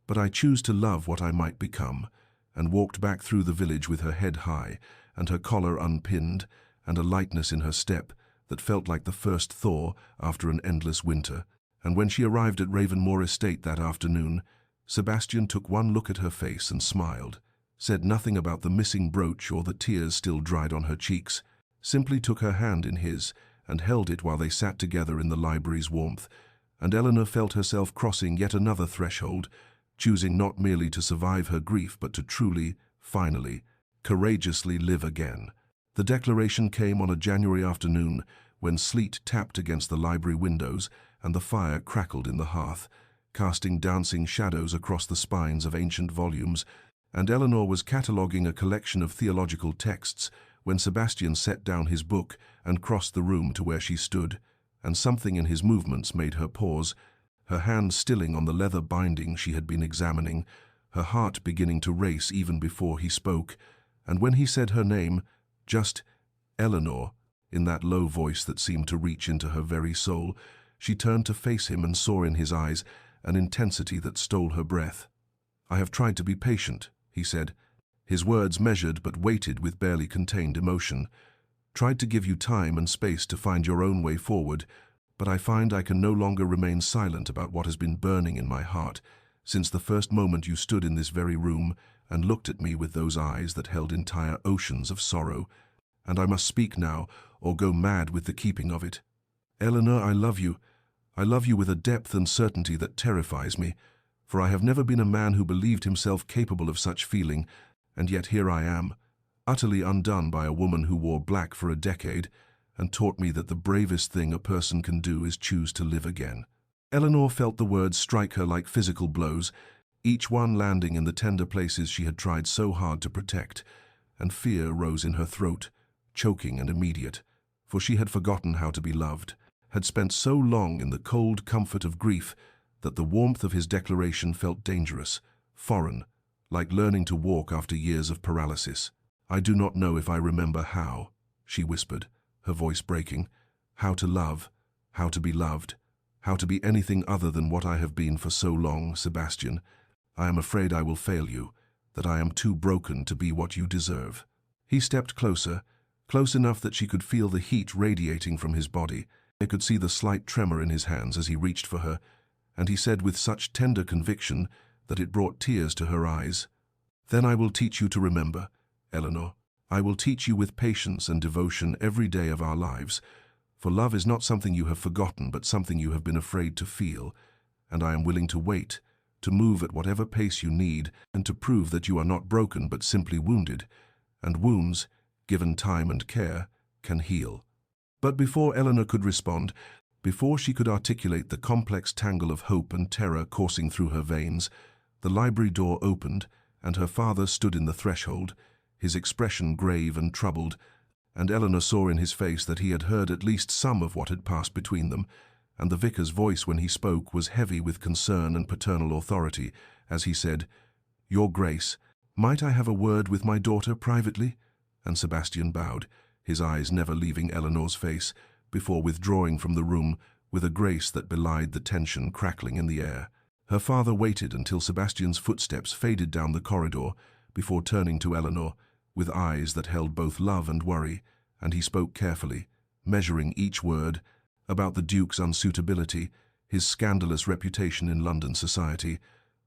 but I choose to love what I might become," and walked back through the village with her head high and her collar unpinned and a lightness in her step that felt like the first thaw after an endless winter. And when she arrived at Ravenmoor Estate that afternoon, Sebastian took one look at her face and smiled, said nothing about the missing brooch or the tears still dried on her cheeks, simply took her hand in his and held it while they sat together in the library's warmth, and Eleanor felt herself crossing yet another threshold, choosing not merely to survive her grief but to truly, finally, courageously live again. The declaration came on a January afternoon when sleet tapped against the library windows and the fire crackled in the hearth, casting dancing shadows across the spines of ancient volumes, and Eleanor was cataloguing a collection of theological texts when Sebastian set down his book and crossed the room to where she stood, and something in his movements made her pause, her hand stilling on the leather binding she had been examining, her heart beginning to race even before he spoke, and when he said her name, just Eleanor, in that low voice that seemed to reach into her very soul, she turned to face him and saw in his eyes an intensity that stole her breath. "I have tried to be patient," he said, his words measured but weighted with barely contained emotion. "Tried to give you time and space to find your own way forward, but I find I can no longer remain silent about what has been burning in my heart since the first moment you stood in this very room and looked at me with those eyes that held entire oceans of sorrow. And I must speak now, or go mad with the keeping of it. Eleanor, I love you. I love you with a depth and certainty that terrifies me, for I have never been a man who believed himself capable of such feeling, and yet here I am, utterly undone by a woman who wore black for a decade and taught me that the bravest thing a person can do is choose to live again." Eleanor felt the words strike her like physical blows, each one landing in the tender places she had tried so hard to protect, and fear rose in her throat, choking and immediate, for she had forgotten how to be loved, had spent so long in the cold comfort of grief that the warmth of his declaration felt dangerous, foreign, like learning to walk after years of paralysis. "I do not know if I remember how," she whispered, her voice breaking, "how to love, how to be loved, how to be anything other than what I have been for so long, Sebastian. I am afraid I will fail you, that I am too broken to be what you deserve." He stepped closer, close enough that she could feel the heat radiating from his body. They could see the slight tremor in his hands as he reached for her, and he said with such tender conviction that it brought tears to her eyes, "Then I will teach you to remember, Eleanor. I will teach you with patience and devotion every day of our lives, for love is not something you have forgotten but something you have been afraid to feel, and I am willing to wait, to move at whatever pace you need, and to prove that you are not broken but simply wounded, and wounds, given time and care, can heal." But before Eleanor could respond, before she could articulate the complex tangle of hope and terror coursing through her veins, the library door opened, and her father stood in the threshold, his expression grave and troubled, and Eleanor saw in his face that he had heard at least some of what had passed between them, and the vicar's voice when he spoke was heavy with concern and paternal authority, as he said, "Your Grace, might I have a word with my daughter privately?" And Sebastian bowed, his eyes never leaving Eleanor's face, before withdrawing from the room with a grace that belied the tension crackling in the air. Her father waited until Sebastian's footsteps faded down the corridor before turning to Eleanor, with eyes that held both love and worry, and he spoke carefully, measuring each word, about the Duke's unsuitability, his scandalous reputation in London society,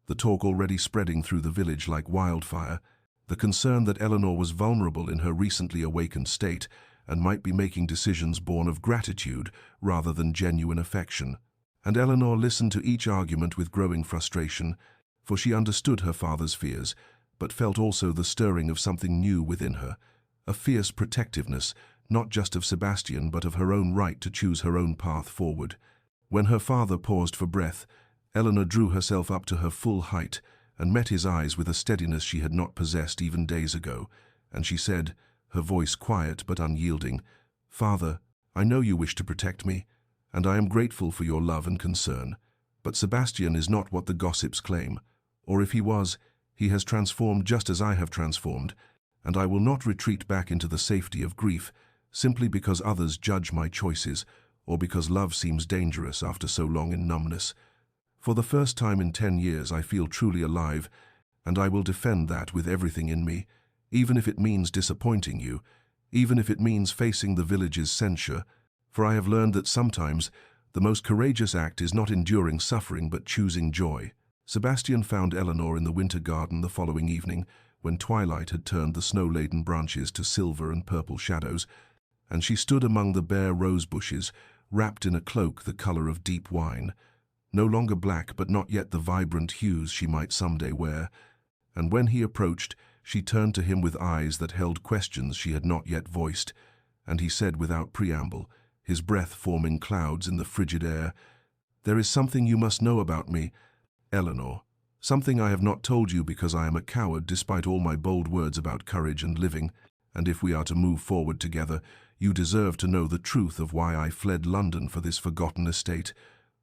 the talk already spreading through the village like wildfire, the concern that Eleanor was vulnerable in her recently awakened state and might be making decisions born of gratitude rather than genuine affection. And Eleanor listened to each argument with growing frustration, for she understood her father's fears, but felt also the stirring of something new within her, a fierce protectiveness, not just of Sebastian but of her own right to choose her own path forward. When her father paused for breath, Eleanor drew herself up to her full height and met his eyes with a steadiness she had not possessed even days ago, and she said, her voice quiet but unyielding, "Father, I know you wish to protect me, and I am grateful for your love and concern, but Sebastian is not what the gossips claim, or if he was, he has transformed just as I have transformed, and I will not retreat back into the safety of grief simply because others judge my choices or because love seems dangerous after so long in numbness. For the first time in 10 years I feel truly alive, and I will defend that with everything in me, even if it means disappointing you, even if it means facing the village's censure, for I have learned that sometimes the most courageous act is not enduring suffering but choosing joy." Sebastian found Eleanor in the winter garden the following evening, when twilight had turned the snow-laden branches to silver and purple shadows, and she stood among the bare rose bushes, wrapped in a cloak the color of deep wine, no longer black but not yet the vibrant hues she might someday wear, and when he approached, she turned to him with eyes that held questions she had not yet voiced, and he said without preamble, his breath forming clouds in the frigid air, "There is something you must know about me, Eleanor, something I have not told you because I am a coward despite all my bold words about courage and living, and if we are to move forward together, you deserve to know the truth of why I fled London for this forgotten estate,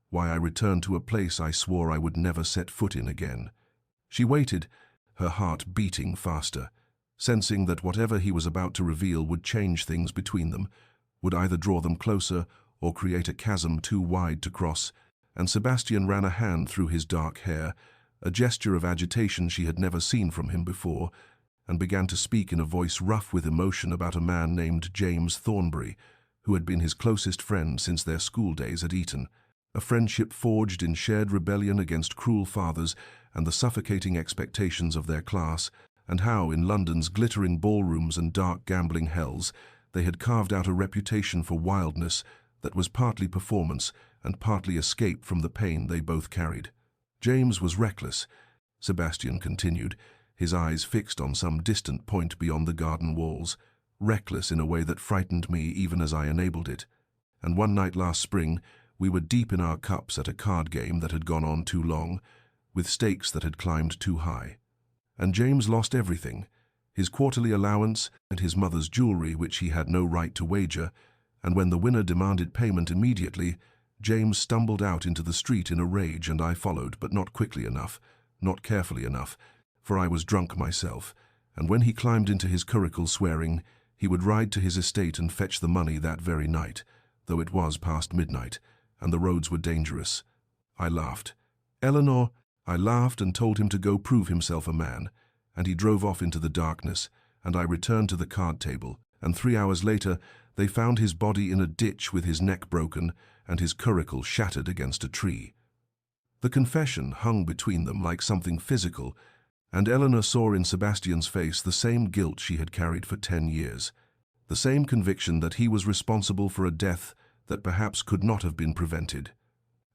why I returned to a place I swore I would never set foot in again." She waited, her heart beating faster, sensing that whatever he was about to reveal would change things between them, would either draw them closer or create a chasm too wide to cross, and Sebastian ran a hand through his dark hair, a gesture of agitation she had never seen from him before, and began to speak in a voice rough with emotion about a man named James Thornbury, who had been his closest friend since their school days at Eton, a friendship forged in shared rebellion against cruel fathers and the suffocating expectations of their class, and how, in London's glittering ballrooms and dark gambling hells, they had carved out a reputation for wildness that was partly performance and partly escape from the pain they both carried. James was reckless, Sebastian continued, his eyes fixed on some distant point beyond the garden walls, reckless in a way that frightened me even as I enabled it. And one night last spring, we were deep in our cups at a card game that had gone on too long, with stakes that had climbed too high. And James lost everything, his quarterly allowance and his mother's jewelry which he had no right to wager, and when the winner demanded payment immediately, James stumbled out into the street in a rage, and I followed, but not quickly enough, not carefully enough, for I was drunk myself, and when he climbed into his curricle swearing, he would ride to his estate and fetch the money that very night, though it was past midnight, and the roads were dangerous. I laughed. Eleanor, I laughed and told him to go prove himself a man, and he drove off into the darkness, and I returned to the card table, and 3 hours later they found his body in a ditch with his neck broken and his curricle shattered against a tree. The confession hung between them like something physical, and Eleanor saw in Sebastian's face the same guilt she had carried for 10 years, the same conviction that he was responsible for a death that perhaps could not have been prevented.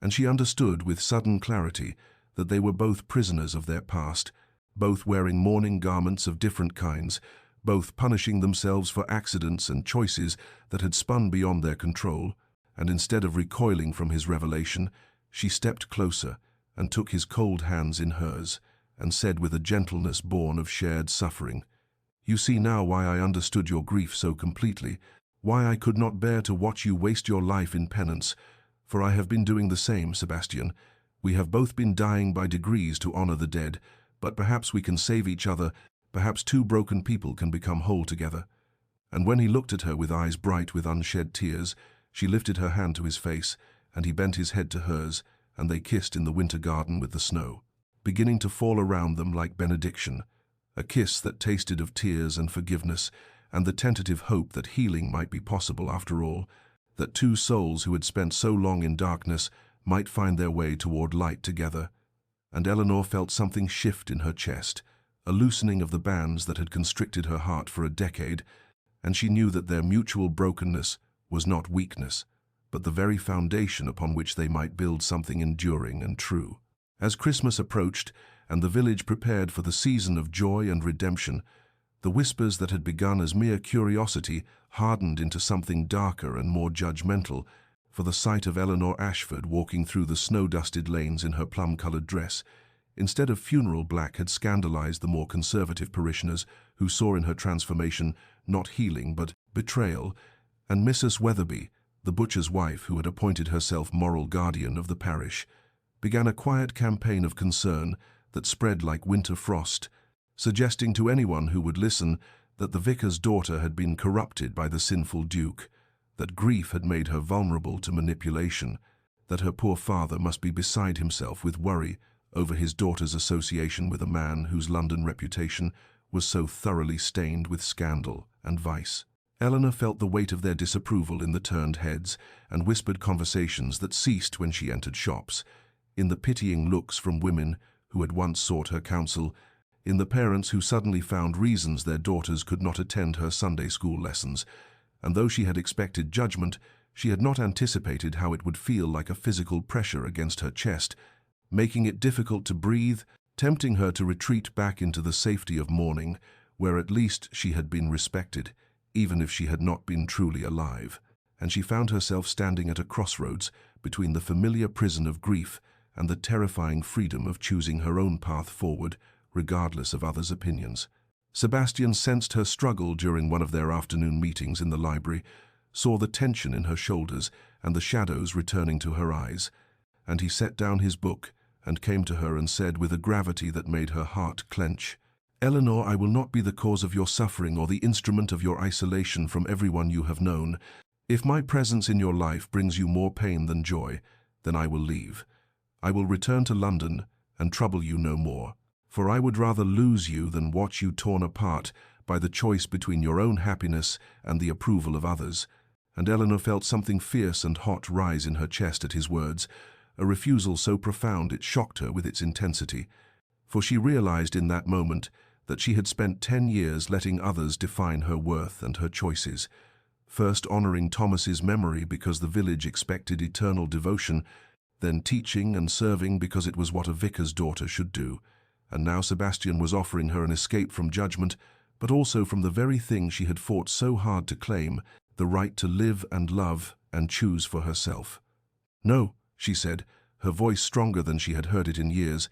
And she understood with sudden clarity that they were both prisoners of their past, both wearing mourning garments of different kinds, both punishing themselves for accidents and choices that had spun beyond their control, and instead of recoiling from his revelation, she stepped closer and took his cold hands in hers, and said with a gentleness born of shared suffering, "You see now why I understood your grief so completely, why I could not bear to watch you waste your life in penance, for I have been doing the same, Sebastian. We have both been dying by degrees to honor the dead, but perhaps we can save each other, perhaps two broken people can become whole together." And when he looked at her with eyes bright with unshed tears, she lifted her hand to his face, and he bent his head to hers, and they kissed in the winter garden with the snow, beginning to fall around them like benediction, a kiss that tasted of tears and forgiveness, and the tentative hope that healing might be possible after all, that two souls who had spent so long in darkness might find their way toward light together. And Eleanor felt something shift in her chest, a loosening of the bands that had constricted her heart for a decade, and she knew that their mutual brokenness was not weakness, but the very foundation upon which they might build something enduring and true. As Christmas approached, and the village prepared for the season of joy and redemption, the whispers that had begun as mere curiosity hardened into something darker and more judgmental, for the sight of Eleanor Ashford walking through the snow-dusted lanes in her plum-colored dress, instead of funeral black, had scandalized the more conservative parishioners who saw in her transformation not healing but betrayal, and Mrs. Weatherby, the butcher's wife who had appointed herself moral guardian of the parish, began a quiet campaign of concern that spread like winter frost, suggesting to anyone who would listen that the vicar's daughter had been corrupted by the sinful duke, that grief had made her vulnerable to manipulation, that her poor father must be beside himself with worry over his daughter's association with a man whose London reputation was so thoroughly stained with scandal and vice. Eleanor felt the weight of their disapproval in the turned heads and whispered conversations that ceased when she entered shops, in the pitying looks from women who had once sought her counsel, in the parents who suddenly found reasons their daughters could not attend her Sunday school lessons, and though she had expected judgment, she had not anticipated how it would feel like a physical pressure against her chest, making it difficult to breathe, tempting her to retreat back into the safety of mourning, where at least she had been respected, even if she had not been truly alive. And she found herself standing at a crossroads between the familiar prison of grief and the terrifying freedom of choosing her own path forward, regardless of others' opinions. Sebastian sensed her struggle during one of their afternoon meetings in the library, saw the tension in her shoulders and the shadows returning to her eyes, and he set down his book and came to her and said with a gravity that made her heart clench, "Eleanor, I will not be the cause of your suffering or the instrument of your isolation from everyone you have known. If my presence in your life brings you more pain than joy, then I will leave. I will return to London and trouble you no more. For I would rather lose you than watch you torn apart by the choice between your own happiness and the approval of others." And Eleanor felt something fierce and hot rise in her chest at his words, a refusal so profound it shocked her with its intensity. For she realized in that moment that she had spent 10 years letting others define her worth and her choices. First honoring Thomas's memory because the village expected eternal devotion, then teaching and serving because it was what a vicar's daughter should do. And now Sebastian was offering her an escape from judgment, but also from the very thing she had fought so hard to claim, the right to live and love and choose for herself. "No," she said, her voice stronger than she had heard it in years.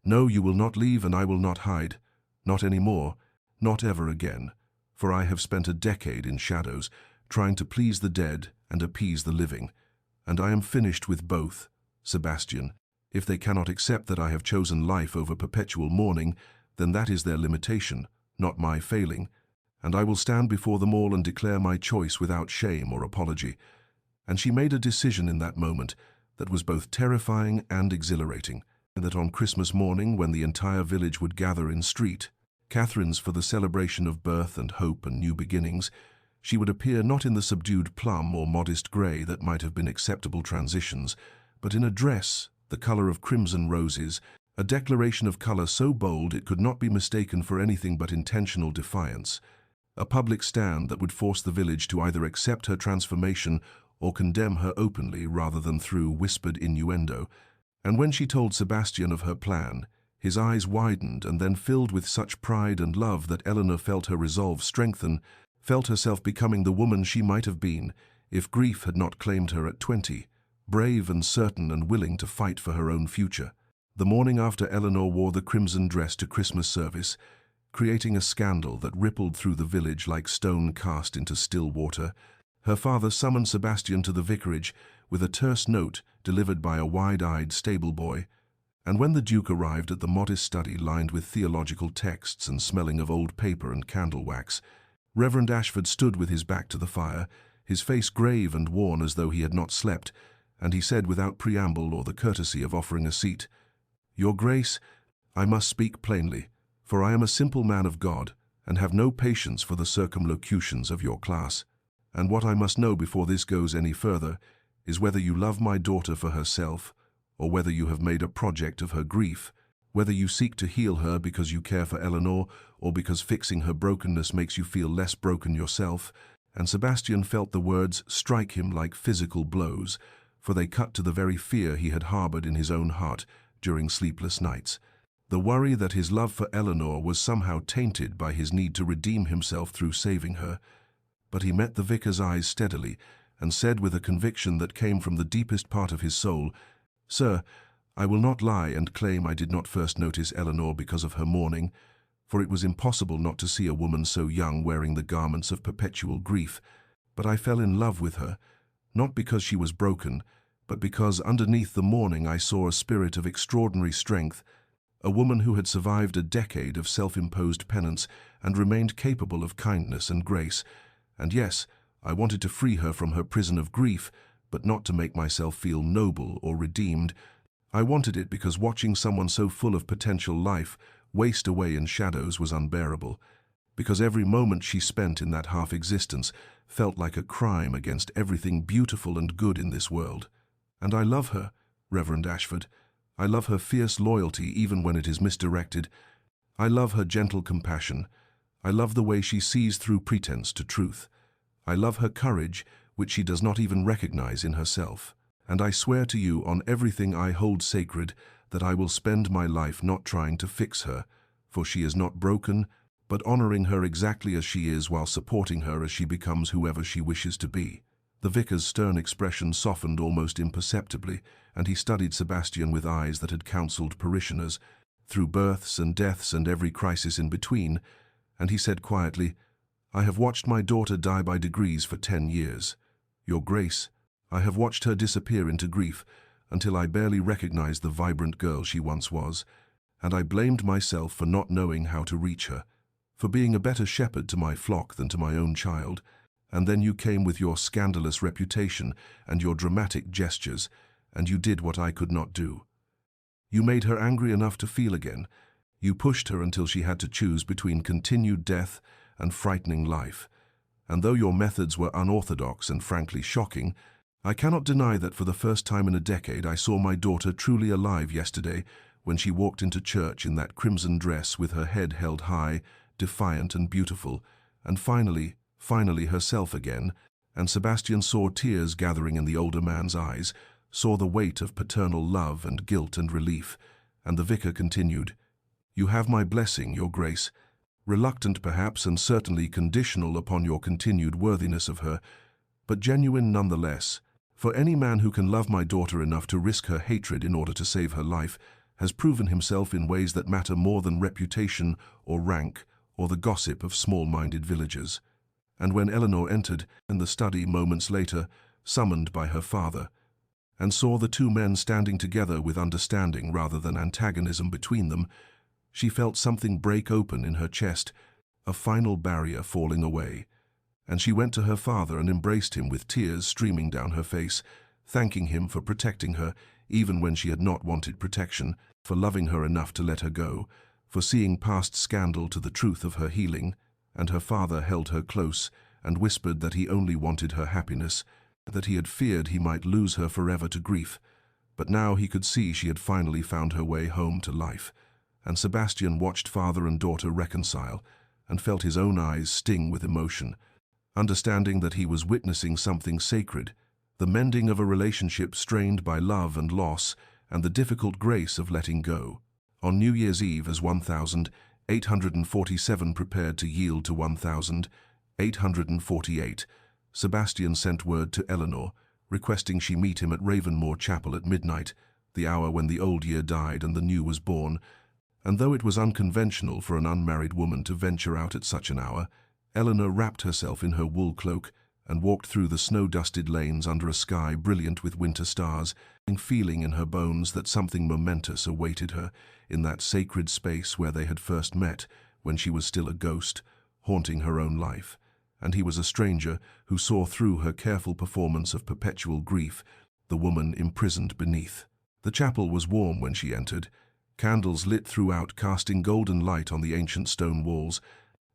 "No, you will not leave and I will not hide. Not any more, not ever again. For I have spent a decade in shadows, trying to please the dead and appease the living. And I am finished with both, Sebastian. If they cannot accept that I have chosen life over perpetual mourning, then that is their limitation, not my failing. And I will stand before them all and declare my choice without shame or apology." And she made a decision in that moment that was both terrifying and exhilarating, and that on Christmas morning, when the entire village would gather in street, Catherine's, for the celebration of birth and hope and new beginnings, she would appear not in the subdued plum or modest grey that might have been acceptable transitions, but in a dress, the colour of crimson roses, a declaration of colour so bold it could not be mistaken for anything but intentional defiance, a public stand that would force the village to either accept her transformation or condemn her openly rather than through whispered innuendo. And when she told Sebastian of her plan, his eyes widened and then filled with such pride and love that Eleanor felt her resolve strengthen, felt herself becoming the woman she might have been if grief had not claimed her at 20, brave and certain and willing to fight for her own future. The morning after Eleanor wore the crimson dress to Christmas service, creating a scandal that rippled through the village like stone cast into still water, her father summoned Sebastian to the vicarage with a terse note delivered by a wide-eyed stable boy. And when the Duke arrived at the modest study lined with theological texts and smelling of old paper and candle wax, Reverend Ashford stood with his back to the fire, his face grave and worn as though he had not slept, and he said without preamble or the courtesy of offering a seat, "Your Grace, I must speak plainly, for I am a simple man of God, and have no patience for the circumlocutions of your class. And what I must know before this goes any further is whether you love my daughter for herself, or whether you have made a project of her grief, whether you seek to heal her because you care for Eleanor, or because fixing her brokenness makes you feel less broken yourself." And Sebastian felt the words strike him like physical blows, for they cut to the very fear he had harbored in his own heart during sleepless nights. The worry that his love for Eleanor was somehow tainted by his need to redeem himself through saving her. But he met the vicar's eyes steadily and said with a conviction that came from the deepest part of his soul, "Sir, I will not lie and claim I did not first notice Eleanor because of her mourning, for it was impossible not to see a woman so young wearing the garments of perpetual grief. But I fell in love with her, not because she was broken, but because underneath the mourning I saw a spirit of extraordinary strength, a woman who had survived a decade of self-imposed penance and remained capable of kindness and grace. And yes, I wanted to free her from her prison of grief, but not to make myself feel noble or redeemed. I wanted it because watching someone so full of potential life waste away in shadows was unbearable, because every moment she spent in that half-existence felt like a crime against everything beautiful and good in this world. And I love her, Reverend Ashford. I love her fierce loyalty even when it is misdirected. I love her gentle compassion. I love the way she sees through pretense to truth. I love her courage, which she does not even recognize in herself. And I swear to you on everything I hold sacred that I will spend my life not trying to fix her, for she is not broken, but honoring her exactly as she is while supporting her as she becomes whoever she wishes to be." The vicar's stern expression softened almost imperceptibly, and he studied Sebastian with eyes that had counseled parishioners, through births and deaths and every crisis in between, and he said quietly, "I have watched my daughter die by degrees for 10 years. Your Grace, I have watched her disappear into grief, until I barely recognized the vibrant girl she once was, and I blamed myself for not knowing how to reach her, for being a better shepherd to my flock than to my own child. And then you came with your scandalous reputation and your dramatic gestures, and you did what I could not do. You made her angry enough to feel again. You pushed her until she had to choose between continued death and frightening life. And though your methods were unorthodox and frankly shocking, I cannot deny that for the first time in a decade I saw my daughter truly alive yesterday when she walked into church in that crimson dress with her head held high, defiant and beautiful, and finally herself again, and Sebastian saw tears gathering in the older man's eyes, saw the weight of paternal love and guilt and relief, and the vicar continued, "You have my blessing, your grace, reluctant perhaps and certainly conditional upon your continued worthiness of her, but genuine nonetheless, for any man who can love my daughter enough to risk her hatred in order to save her life has proven himself in ways that matter more than reputation or rank or the gossip of small-minded villagers." And when Eleanor entered in the study moments later, summoned by her father, and saw the two men standing together with understanding rather than antagonism between them, she felt something break open in her chest, a final barrier falling away. And she went to her father and embraced him with tears streaming down her face, thanking him for protecting her, even when she had not wanted protection, for loving her enough to let her go, for seeing past scandal to the truth of her healing. And her father held her close and whispered that he only wanted her happiness, that he had feared he might lose her forever to grief. But now he could see she had finally found her way home to life. And Sebastian watched father and daughter reconcile and felt his own eyes sting with emotion, understanding that he was witnessing something sacred, the mending of a relationship strained by love and loss and the difficult grace of letting go. On New Year's Eve, as 1,847 prepared to yield to 1,848, Sebastian sent word to Eleanor, requesting she meet him at Ravenmoor Chapel at midnight, the hour when the old year died and the new was born. And though it was unconventional for an unmarried woman to venture out at such an hour, Eleanor wrapped herself in her wool cloak and walked through the snow-dusted lanes under a sky brilliant with winter stars, feeling in her bones that something momentous awaited her in that sacred space where they had first met, when she was still a ghost, haunting her own life, and he was a stranger who saw through her careful performance of perpetual grief, the woman imprisoned beneath. The chapel was warm when she entered, candles lit throughout casting golden light on the ancient stone walls,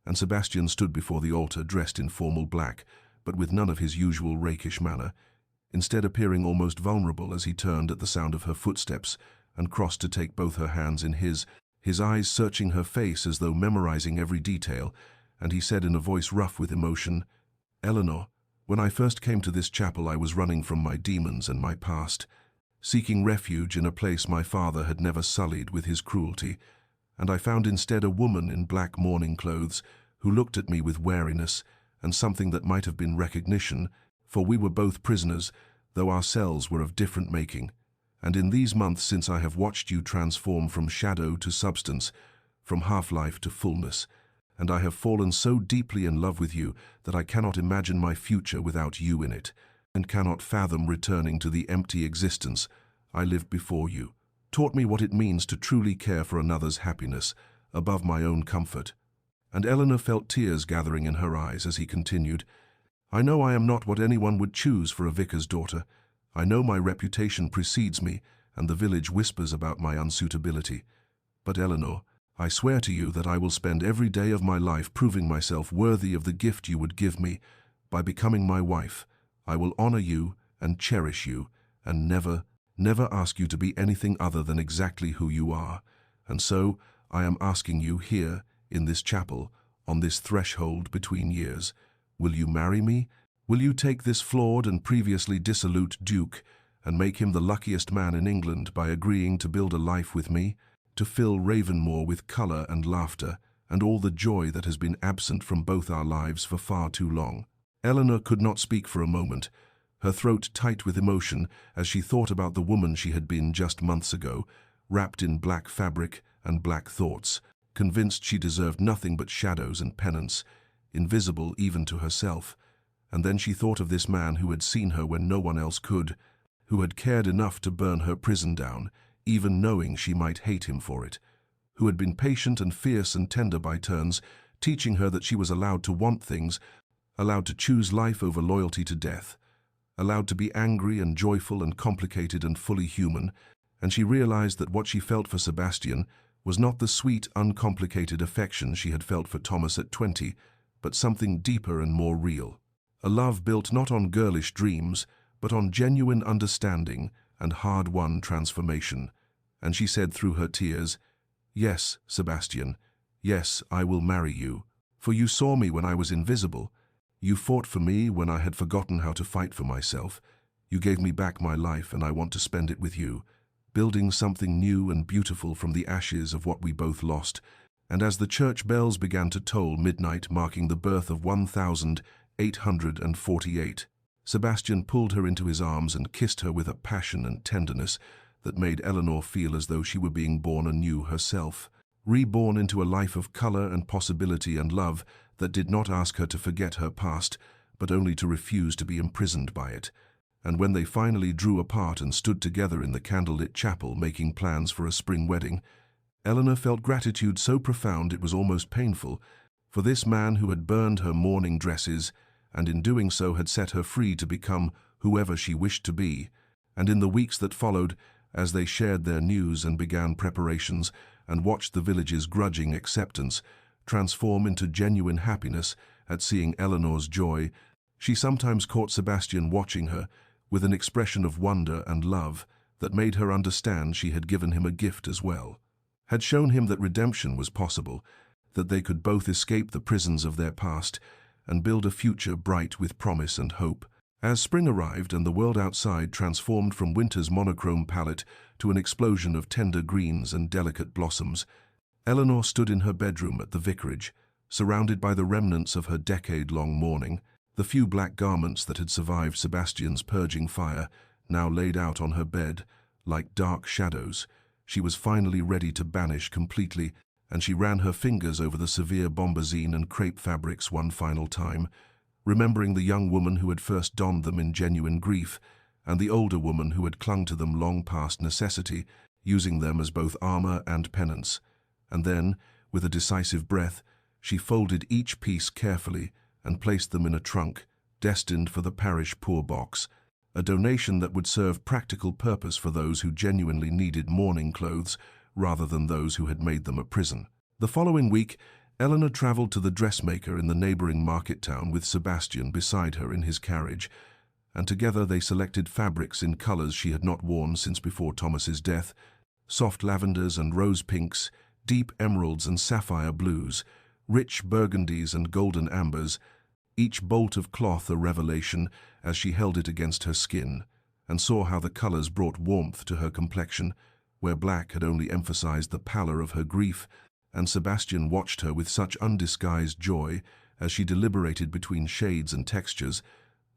and Sebastian stood before the altar dressed in formal black, but with none of his usual rakish manner, instead appearing almost vulnerable as he turned at the sound of her footsteps and crossed to take both her hands in his eyes searching her face as though memorizing every detail, and he said in a voice rough with emotion, "Eleanor, when I first came to this chapel I was running from my demons and my past, seeking refuge in a place my father had never sullied with his cruelty, and I found instead a woman in black mourning clothes who looked at me with wariness and something that might have been recognition, for we were both prisoners, though our cells were of different making. And in these months since I have watched you transform from shadow to substance, from half-life to fullness, and I have fallen so deeply in love with you that I cannot imagine my future without you in it, and cannot fathom returning to the empty existence I lived before you, taught me what it means to truly care for another's happiness above my own comfort." And Eleanor felt tears gathering in her eyes as he continued, "I know I am not what anyone would choose for a vicar's daughter. I know my reputation precedes me, and the village whispers about my unsuitability. But Eleanor, I swear to you that I will spend every day of my life proving myself worthy of the gift you would give me. By becoming my wife, I will honor you and cherish you, and never ask you to be anything other than exactly who you are. And so, I am asking you here, in this chapel, on this threshold between years, will you marry me? Will you take this flawed and previously dissolute duke and make him the luckiest man in England by agreeing to build a life with me, to fill Ravenmoor with colour and laughter and all the joy that has been absent from both our lives for far too long?" Eleanor could not speak for a moment, her throat tight with emotion as she thought about the woman she had been just months ago, wrapped in black fabric and black thoughts, convinced she deserved nothing but shadows and penance, invisible even to herself. And then she thought of this man who had seen her when no one else could, who had cared enough to burn her prison down, even knowing she might hate him for it, who had been patient and fierce and tender by turns, teaching her that she was allowed to want things, allowed to choose life over loyalty to death, allowed to be angry and joyful and complicated and fully human, and she realized that what she felt for Sebastian was not the sweet, uncomplicated affection she had felt for Thomas at 20, but something deeper and more real. A love built not on girlish dreams, but on genuine understanding and hard-won transformation. And she said through her tears, "Yes, Sebastian, yes, I will marry you. For you saw me when I was invisible. You fought for me when I had forgotten how to fight for myself. You gave me back my life, and I want to spend it with you, building something new and beautiful from the ashes of what we both lost." And as the church bells began to toll midnight, marking the birth of 1848, Sebastian pulled her into his arms and kissed her with a passion and tenderness that made Eleanor feel as though she were being born anew herself, reborn into a life of color and possibility and love that did not ask her to forget her past, but only to refuse to be imprisoned by it. And when they finally drew apart and stood together in the candlelit chapel making plans for a spring wedding, Eleanor felt gratitude so profound it was almost painful, for this man who had burned her mourning dresses, and in doing so had set her free to become whoever she wished to be. And in the weeks that followed, as they shared their news and began preparations and watched the village's grudging acceptance transform into genuine happiness at seeing Eleanor's joy, she sometimes caught Sebastian watching her with an expression of wonder and love that made her understand she had given him a gift as well, had shown him that redemption was possible, that they could both escape the prisons of their past and build a future bright with promise and hope. As spring arrived and the world outside transformed from winter's monochrome palette to an explosion of tender greens and delicate blossoms, Eleanor stood in her bedroom at the vicarage, surrounded by the remnants of her decade-long mourning, the few black garments that had survived Sebastian's purging fire, now laid out on her bed like dark shadows. She was finally ready to banish completely, and she ran her fingers over the severe bombazine and crepe fabrics one final time, remembering the young woman who had first donned them in genuine grief, and the older woman who had clung to them long past necessity, using them as both armor and penance. And then, with a decisive breath, she folded each piece carefully and placed them in a trunk, destined for the parish poor box, a donation that would serve practical purpose for those who genuinely needed mourning clothes, rather than those who had made them a prison. The following week, Eleanor travelled to the dressmaker in the neighbouring market town with Sebastian beside her in his carriage, and together they selected fabrics in colours she had not worn since before Thomas's death, soft lavenders and rose pinks, deep emeralds and sapphire blues, rich burgundies and golden ambers, each bolt of cloth a revelation as she held it against her skin, and saw how the colours brought warmth to her complexion, where black had only emphasized the pallor of her grief, and Sebastian watched her with such undisguised joy as she deliberated between shades and textures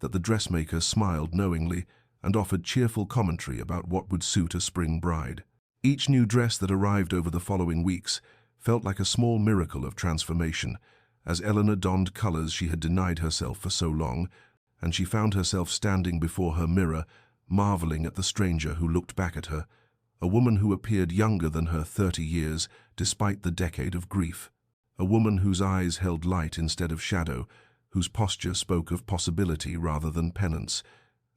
that the dressmaker smiled knowingly and offered cheerful commentary about what would suit a spring bride. Each new dress that arrived over the following weeks felt like a small miracle of transformation, as Eleanor donned colors she had denied herself for so long, and she found herself standing before her mirror, marveling at the stranger who looked back at her, a woman who appeared younger than her 30 years despite the decade of grief, a woman whose eyes held light instead of shadow, whose posture spoke of possibility rather than penance.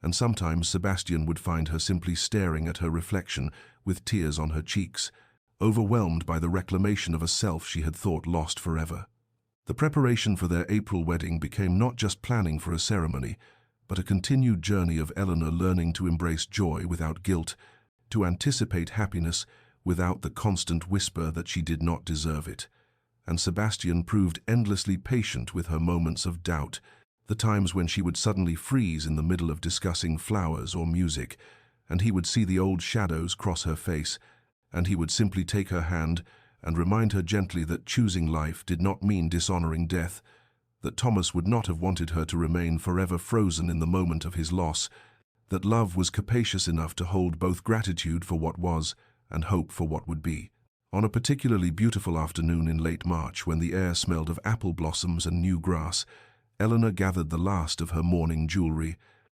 And sometimes Sebastian would find her simply staring at her reflection with tears on her cheeks, overwhelmed by the reclamation of a self she had thought lost forever. The preparation for their April wedding became not just planning for a ceremony, but a continued journey of Eleanor learning to embrace joy without guilt, to anticipate happiness without the constant whisper that she did not deserve it. And Sebastian proved endlessly patient with her moments of doubt, the times when she would suddenly freeze in the middle of discussing flowers or music, and he would see the old shadows cross her face, and he would simply take her hand and remind her gently that choosing life did not mean dishonoring death, that Thomas would not have wanted her to remain forever frozen in the moment of his loss, that love was capacious enough to hold both gratitude for what was and hope for what would be. On a particularly beautiful afternoon in late March, when the air smelled of apple blossoms and new grass, Eleanor gathered the last of her mourning jewelry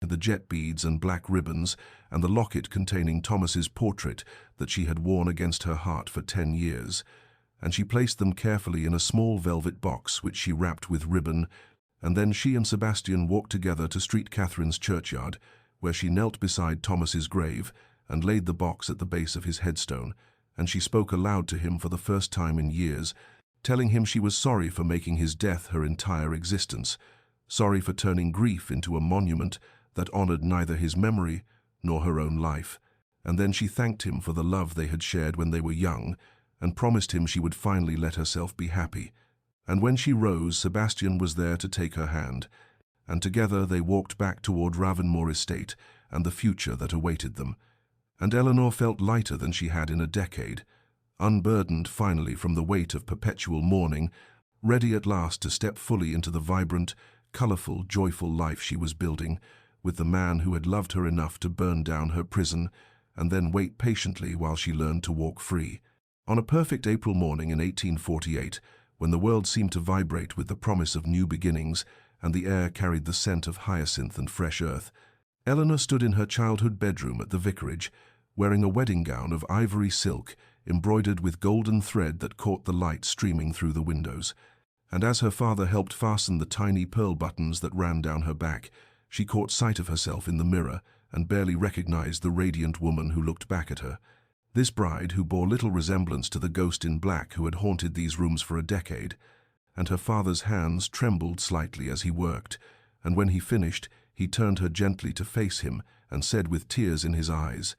the jet beads and black ribbons, and the locket containing Thomas's portrait that she had worn against her heart for 10 years, and she placed them carefully in a small velvet box which she wrapped with ribbon, and then she and Sebastian walked together to St. Catherine's churchyard, where she knelt beside Thomas's grave and laid the box at the base of his headstone, and she spoke aloud to him for the first time in years, telling him she was sorry for making his death her entire existence, sorry for turning grief into a monument that honored neither his memory nor her own life. And then she thanked him for the love they had shared when they were young, and promised him she would finally let herself be happy. And when she rose, Sebastian was there to take her hand, and together they walked back toward Ravenmoor Estate and the future that awaited them. And Eleanor felt lighter than she had in a decade, unburdened finally from the weight of perpetual mourning, ready at last to step fully into the vibrant, colorful, joyful life she was building, with the man who had loved her enough to burn down her prison and then wait patiently while she learned to walk free. On a perfect April morning in 1848, when the world seemed to vibrate with the promise of new beginnings and the air carried the scent of hyacinth and fresh earth, Eleanor stood in her childhood bedroom at the vicarage, wearing a wedding gown of ivory silk embroidered with golden thread that caught the light streaming through the windows. And as her father helped fasten the tiny pearl buttons that ran down her back, she caught sight of herself in the mirror and barely recognized the radiant woman who looked back at her. This bride, who bore little resemblance to the ghost in black who had haunted these rooms for a decade, and her father's hands trembled slightly as he worked, and when he finished, he turned her gently to face him and said with tears in his eyes,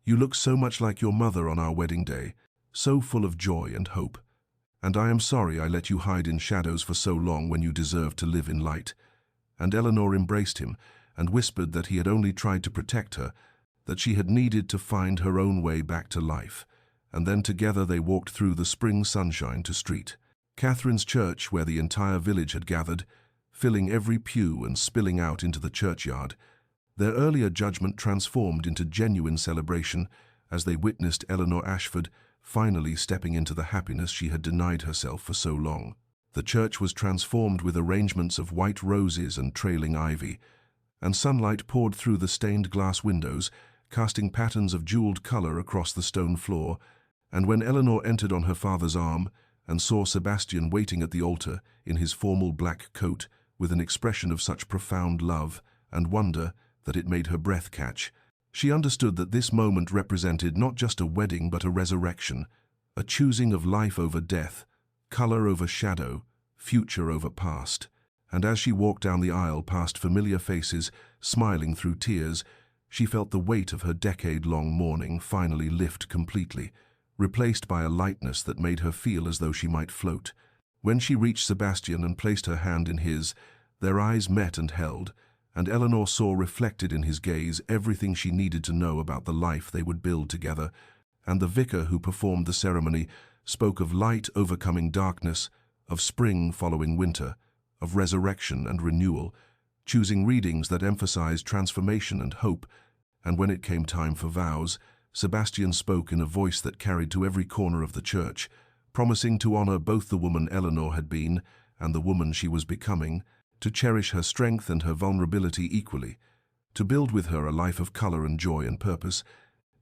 "You look so much like your mother on our wedding day, so full of joy and hope. And I am sorry I let you hide in shadows for so long when you deserved to live in light." And Eleanor embraced him and whispered that he had only tried to protect her, that she had needed to find her own way back to life. And then together they walked through the spring sunshine to St. Catherine's Church, where the entire village had gathered, filling every pew and spilling out into the churchyard. Their earlier judgment transformed into genuine celebration as they witnessed Eleanor Ashford finally stepping into the happiness she had denied herself for so long. The church was transformed with arrangements of white roses and trailing ivy, and sunlight poured through the stained glass windows, casting patterns of jeweled color across the stone floor. And when Eleanor entered on her father's arm and saw Sebastian waiting at the altar in his formal black coat with an expression of such profound love and wonder that it made her breath catch, she understood that this moment represented not just a wedding but a resurrection, a choosing of life over death, color over shadow, future over past. And as she walked down the aisle past familiar faces, smiling through tears, she felt the weight of her decade-long mourning finally lift completely, replaced by a lightness that made her feel as though she might float. When she reached Sebastian and placed her hand in his, their eyes met and held, and Eleanor saw reflected in his gaze everything she needed to know about the life they would build together. And the vicar who performed the ceremony spoke of light overcoming darkness, of spring following winter, of resurrection and renewal, choosing readings that emphasized transformation and hope. And when it came time for vows, Sebastian spoke in a voice that carried to every corner of the church, promising to honor both the woman Eleanor had been and the woman she was becoming, to cherish her strength and her vulnerability equally, to build with her a life of color and joy and purpose,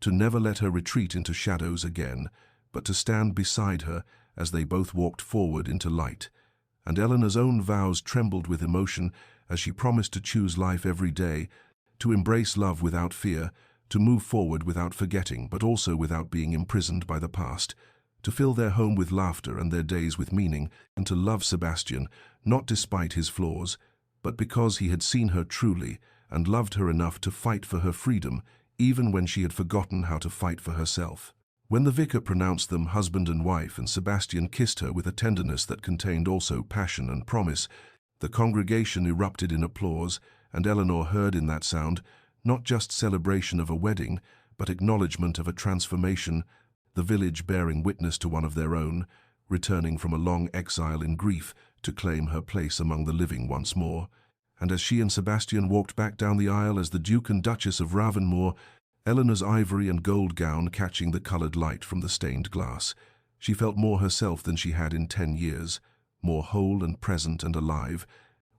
to never let her retreat into shadows again, but to stand beside her as they both walked forward into light. And Eleanor's own vows trembled with emotion as she promised to choose life every day, to embrace love without fear, to move forward without forgetting, but also without being imprisoned by the past, to fill their home with laughter and their days with meaning, and to love Sebastian, not despite his flaws, but because he had seen her truly and loved her enough to fight for her freedom, even when she had forgotten how to fight for herself. When the vicar pronounced them husband and wife and Sebastian kissed her with a tenderness that contained also passion and promise, the congregation erupted in applause, and Eleanor heard in that sound not just celebration of a wedding, but acknowledgement of a transformation, the village bearing witness to one of their own, returning from a long exile in grief to claim her place among the living once more. And as she and Sebastian walked back down the aisle as the Duke and Duchess of Ravenmoor, Eleanor's ivory and gold gown catching the colored light from the stained glass, she felt more herself than she had in 10 years, more whole and present and alive,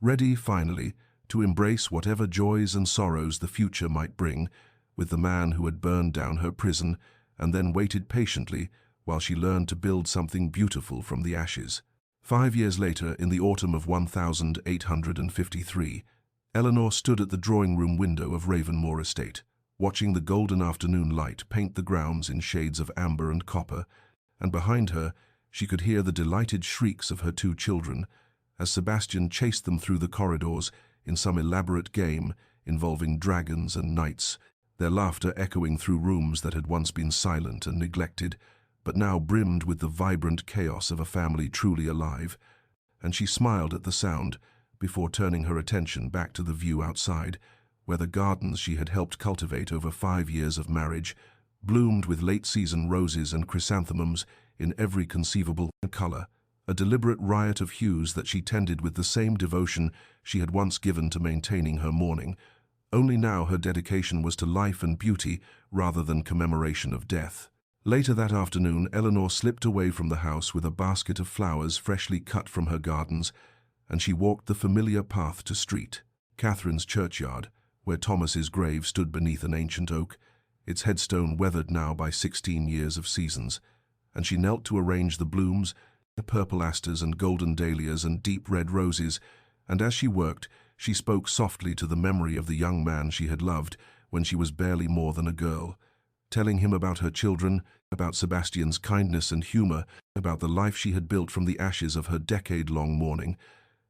ready, finally, to embrace whatever joys and sorrows the future might bring, with the man who had burned down her prison and then waited patiently while she learned to build something beautiful from the ashes. 5 years later, in the autumn of 1853, Eleanor stood at the drawing-room window of Ravenmore Estate, watching the golden afternoon light paint the grounds in shades of amber and copper, and behind her she could hear the delighted shrieks of her 2 children as Sebastian chased them through the corridors in some elaborate game involving dragons and knights, their laughter echoing through rooms that had once been silent and neglected, but now brimmed with the vibrant chaos of a family truly alive. And she smiled at the sound before turning her attention back to the view outside, where the gardens she had helped cultivate over 5 years of marriage bloomed with late-season roses and chrysanthemums in every conceivable color, a deliberate riot of hues that she tended with the same devotion she had once given to maintaining her mourning. Only now her dedication was to life and beauty rather than commemoration of death. Later that afternoon, Eleanor slipped away from the house with a basket of flowers freshly cut from her gardens, and she walked the familiar path to St. Catherine's churchyard, where Thomas's grave stood beneath an ancient oak, its headstone weathered now by 16 years of seasons, and she knelt to arrange the blooms, the purple asters and golden dahlias and deep red roses, and as she worked, she spoke softly to the memory of the young man she had loved when she was barely more than a girl, telling him about her children, about Sebastian's kindness and humor, about the life she had built from the ashes of her decade-long mourning,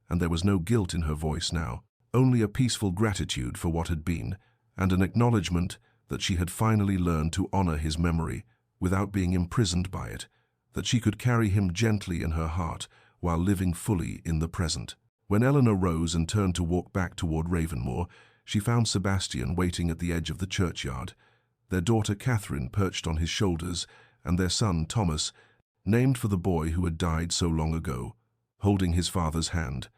and there was no guilt in her voice now, only a peaceful gratitude for what had been, and an acknowledgement that she had finally learned to honor his memory without being imprisoned by it, that she could carry him gently in her heart while living fully in the present. When Eleanor rose and turned to walk back toward Ravenmore, she found Sebastian waiting at the edge of the churchyard, their daughter Catherine perched on his shoulders, and their son Thomas, named for the boy who had died so long ago, holding his father's hand.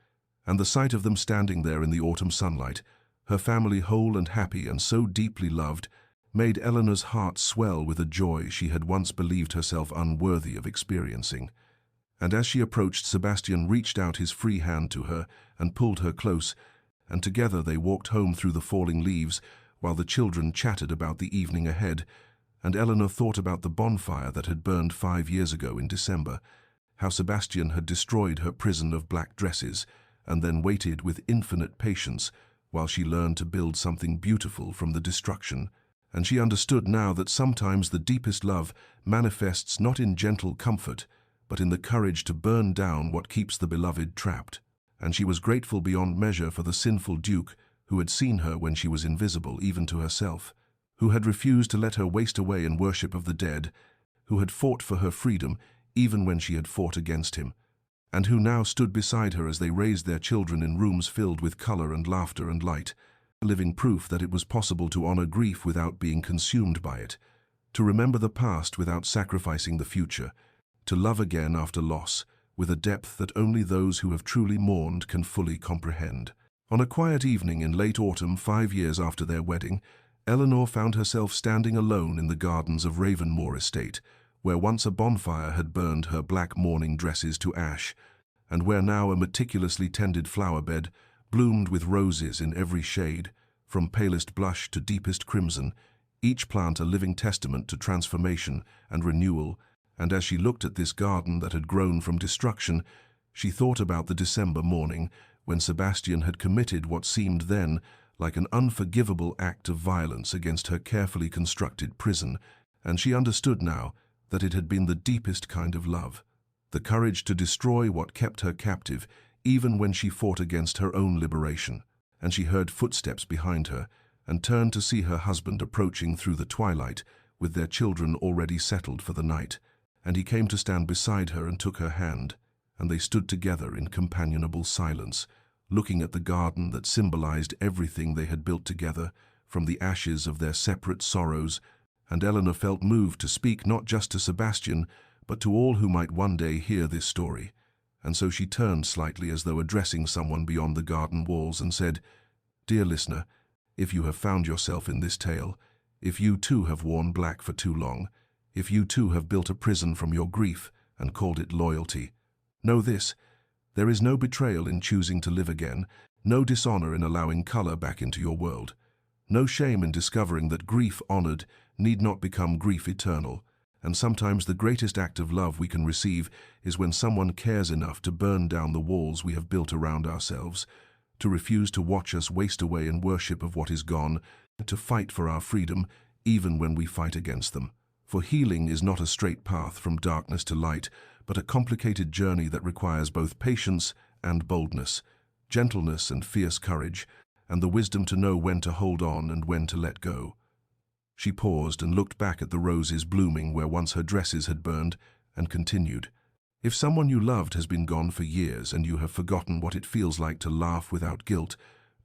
And the sight of them standing there in the autumn sunlight, her family whole and happy and so deeply loved, made Eleanor's heart swell with a joy she had once believed herself unworthy of experiencing. And as she approached, Sebastian reached out his free hand to her and pulled her close, and together they walked home through the falling leaves, while the children chatted about the evening ahead, and Eleanor thought about the bonfire that had burned 5 years ago in December, how Sebastian had destroyed her prison of black dresses, and then waited with infinite patience while she learned to build something beautiful from the destruction. And she understood now that sometimes the deepest love manifests not in gentle comfort, but in the courage to burn down what keeps the beloved trapped. And she was grateful beyond measure for the sinful Duke who had seen her when she was invisible even to herself, who had refused to let her waste away in worship of the dead, who had fought for her freedom even when she had fought against him, and who now stood beside her as they raised their children in rooms filled with color and laughter and light, living proof that it was possible to honor grief without being consumed by it, to remember the past without sacrificing the future, to love again after loss, with a depth that only those who have truly mourned can fully comprehend. On a quiet evening in late autumn, 5 years after their wedding, Eleanor found herself standing alone in the gardens of Ravenmore Estate, where once a bonfire had burned her black mourning dresses to ash, and where now a meticulously tended flower bed bloomed with roses in every shade, from palest blush to deepest crimson, each plant a living testament to transformation and renewal. And as she looked at this garden that had grown from destruction, she thought about the December morning when Sebastian had committed what seemed then like an unforgivable act of violence against her carefully constructed prison, and she understood now that it had been the deepest kind of love, the courage to destroy what kept her captive even when she fought against her own liberation. And she heard footsteps behind her and turned to see her husband approaching through the twilight with their children already settled for the night, and he came to stand beside her and took her hand, and they stood together in companionable silence, looking at the garden that symbolized everything they had built together from the ashes of their separate sorrows. And Eleanor felt moved to speak not just to Sebastian, but to all who might one day hear this story. And so she turned slightly as though addressing someone beyond the garden walls and said, "Dear listener, if you have found yourself in this tale, if you too have worn black for too long, if you too have built a prison from your grief and called it loyalty, know this: there is no betrayal in choosing to live again, No dishonor in allowing color back into your world. No shame in discovering that grief honored need not become grief eternal. And sometimes the greatest act of love we can receive is when someone cares enough to burn down the walls we have built around ourselves, to refuse to watch us waste away in worship of what is gone, to fight for our freedom even when we fight against them. For healing is not a straight path from darkness to light, but a complicated journey that requires both patience and boldness, gentleness and fierce courage, and the wisdom to know when to hold on and when to let go. She paused and looked back at the roses blooming where once her dresses had burned, and continued. If someone you loved has been gone for years and you have forgotten what it feels like to laugh without guilt,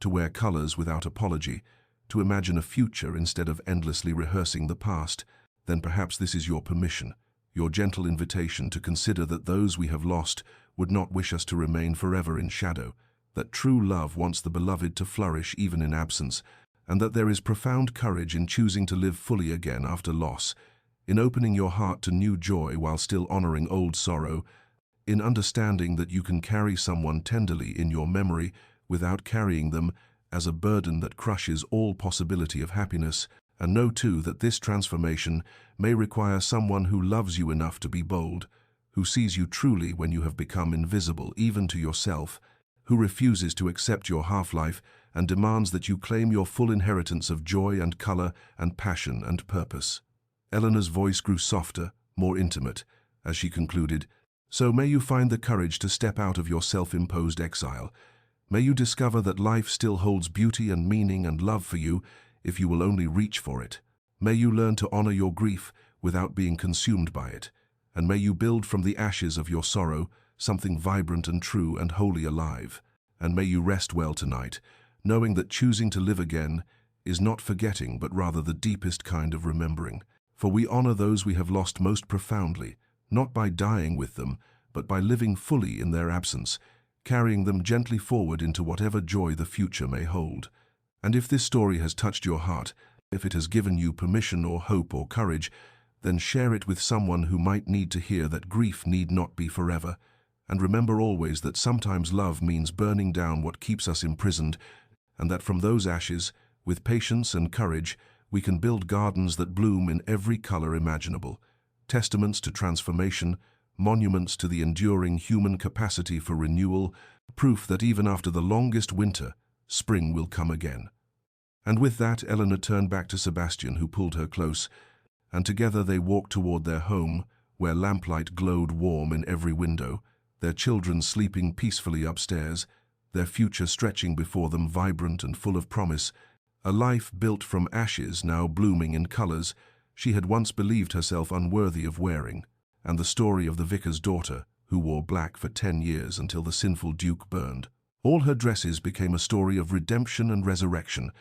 to wear colors without apology, to imagine a future instead of endlessly rehearsing the past, then perhaps this is your permission, your gentle invitation to consider that those we have lost would not wish us to remain forever in shadow, that true love wants the beloved to flourish even in absence, and that there is profound courage in choosing to live fully again after loss, in opening your heart to new joy while still honoring old sorrow, in understanding that you can carry someone tenderly in your memory without carrying them as a burden that crushes all possibility of happiness, and know too that this transformation may require someone who loves you enough to be bold, who sees you truly when you have become invisible even to yourself, who refuses to accept your half-life and demands that you claim your full inheritance of joy and color and passion and purpose. Eleanor's voice grew softer, more intimate, as she concluded, "So may you find the courage to step out of your self-imposed exile. May you discover that life still holds beauty and meaning and love for you if you will only reach for it. May you learn to honor your grief without being consumed by it. And may you build from the ashes of your sorrow something vibrant and true and wholly alive. And may you rest well tonight, knowing that choosing to live again is not forgetting but rather the deepest kind of remembering. For we honor those we have lost most profoundly, not by dying with them, but by living fully in their absence, carrying them gently forward into whatever joy the future may hold. And if this story has touched your heart, if it has given you permission or hope or courage, then share it with someone who might need to hear that grief need not be forever. And remember always that sometimes love means burning down what keeps us imprisoned, and that from those ashes, with patience and courage, we can build gardens that bloom in every color imaginable, testaments to transformation, monuments to the enduring human capacity for renewal, proof that even after the longest winter, spring will come again. And with that, Eleanor turned back to Sebastian, who pulled her close, and together they walked toward their home, where lamplight glowed warm in every window, their children sleeping peacefully upstairs, their future stretching before them vibrant and full of promise, a life built from ashes now blooming in colors she had once believed herself unworthy of wearing, and the story of the vicar's daughter, who wore black for 10 years until the sinful duke burned. All her dresses became a story of redemption and resurrection,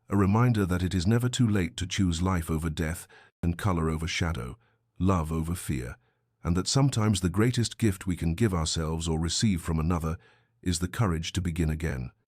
a reminder that it is never too late to choose life over death and color over shadow, love over fear, and that sometimes the greatest gift we can give ourselves or receive from another is the courage to begin again.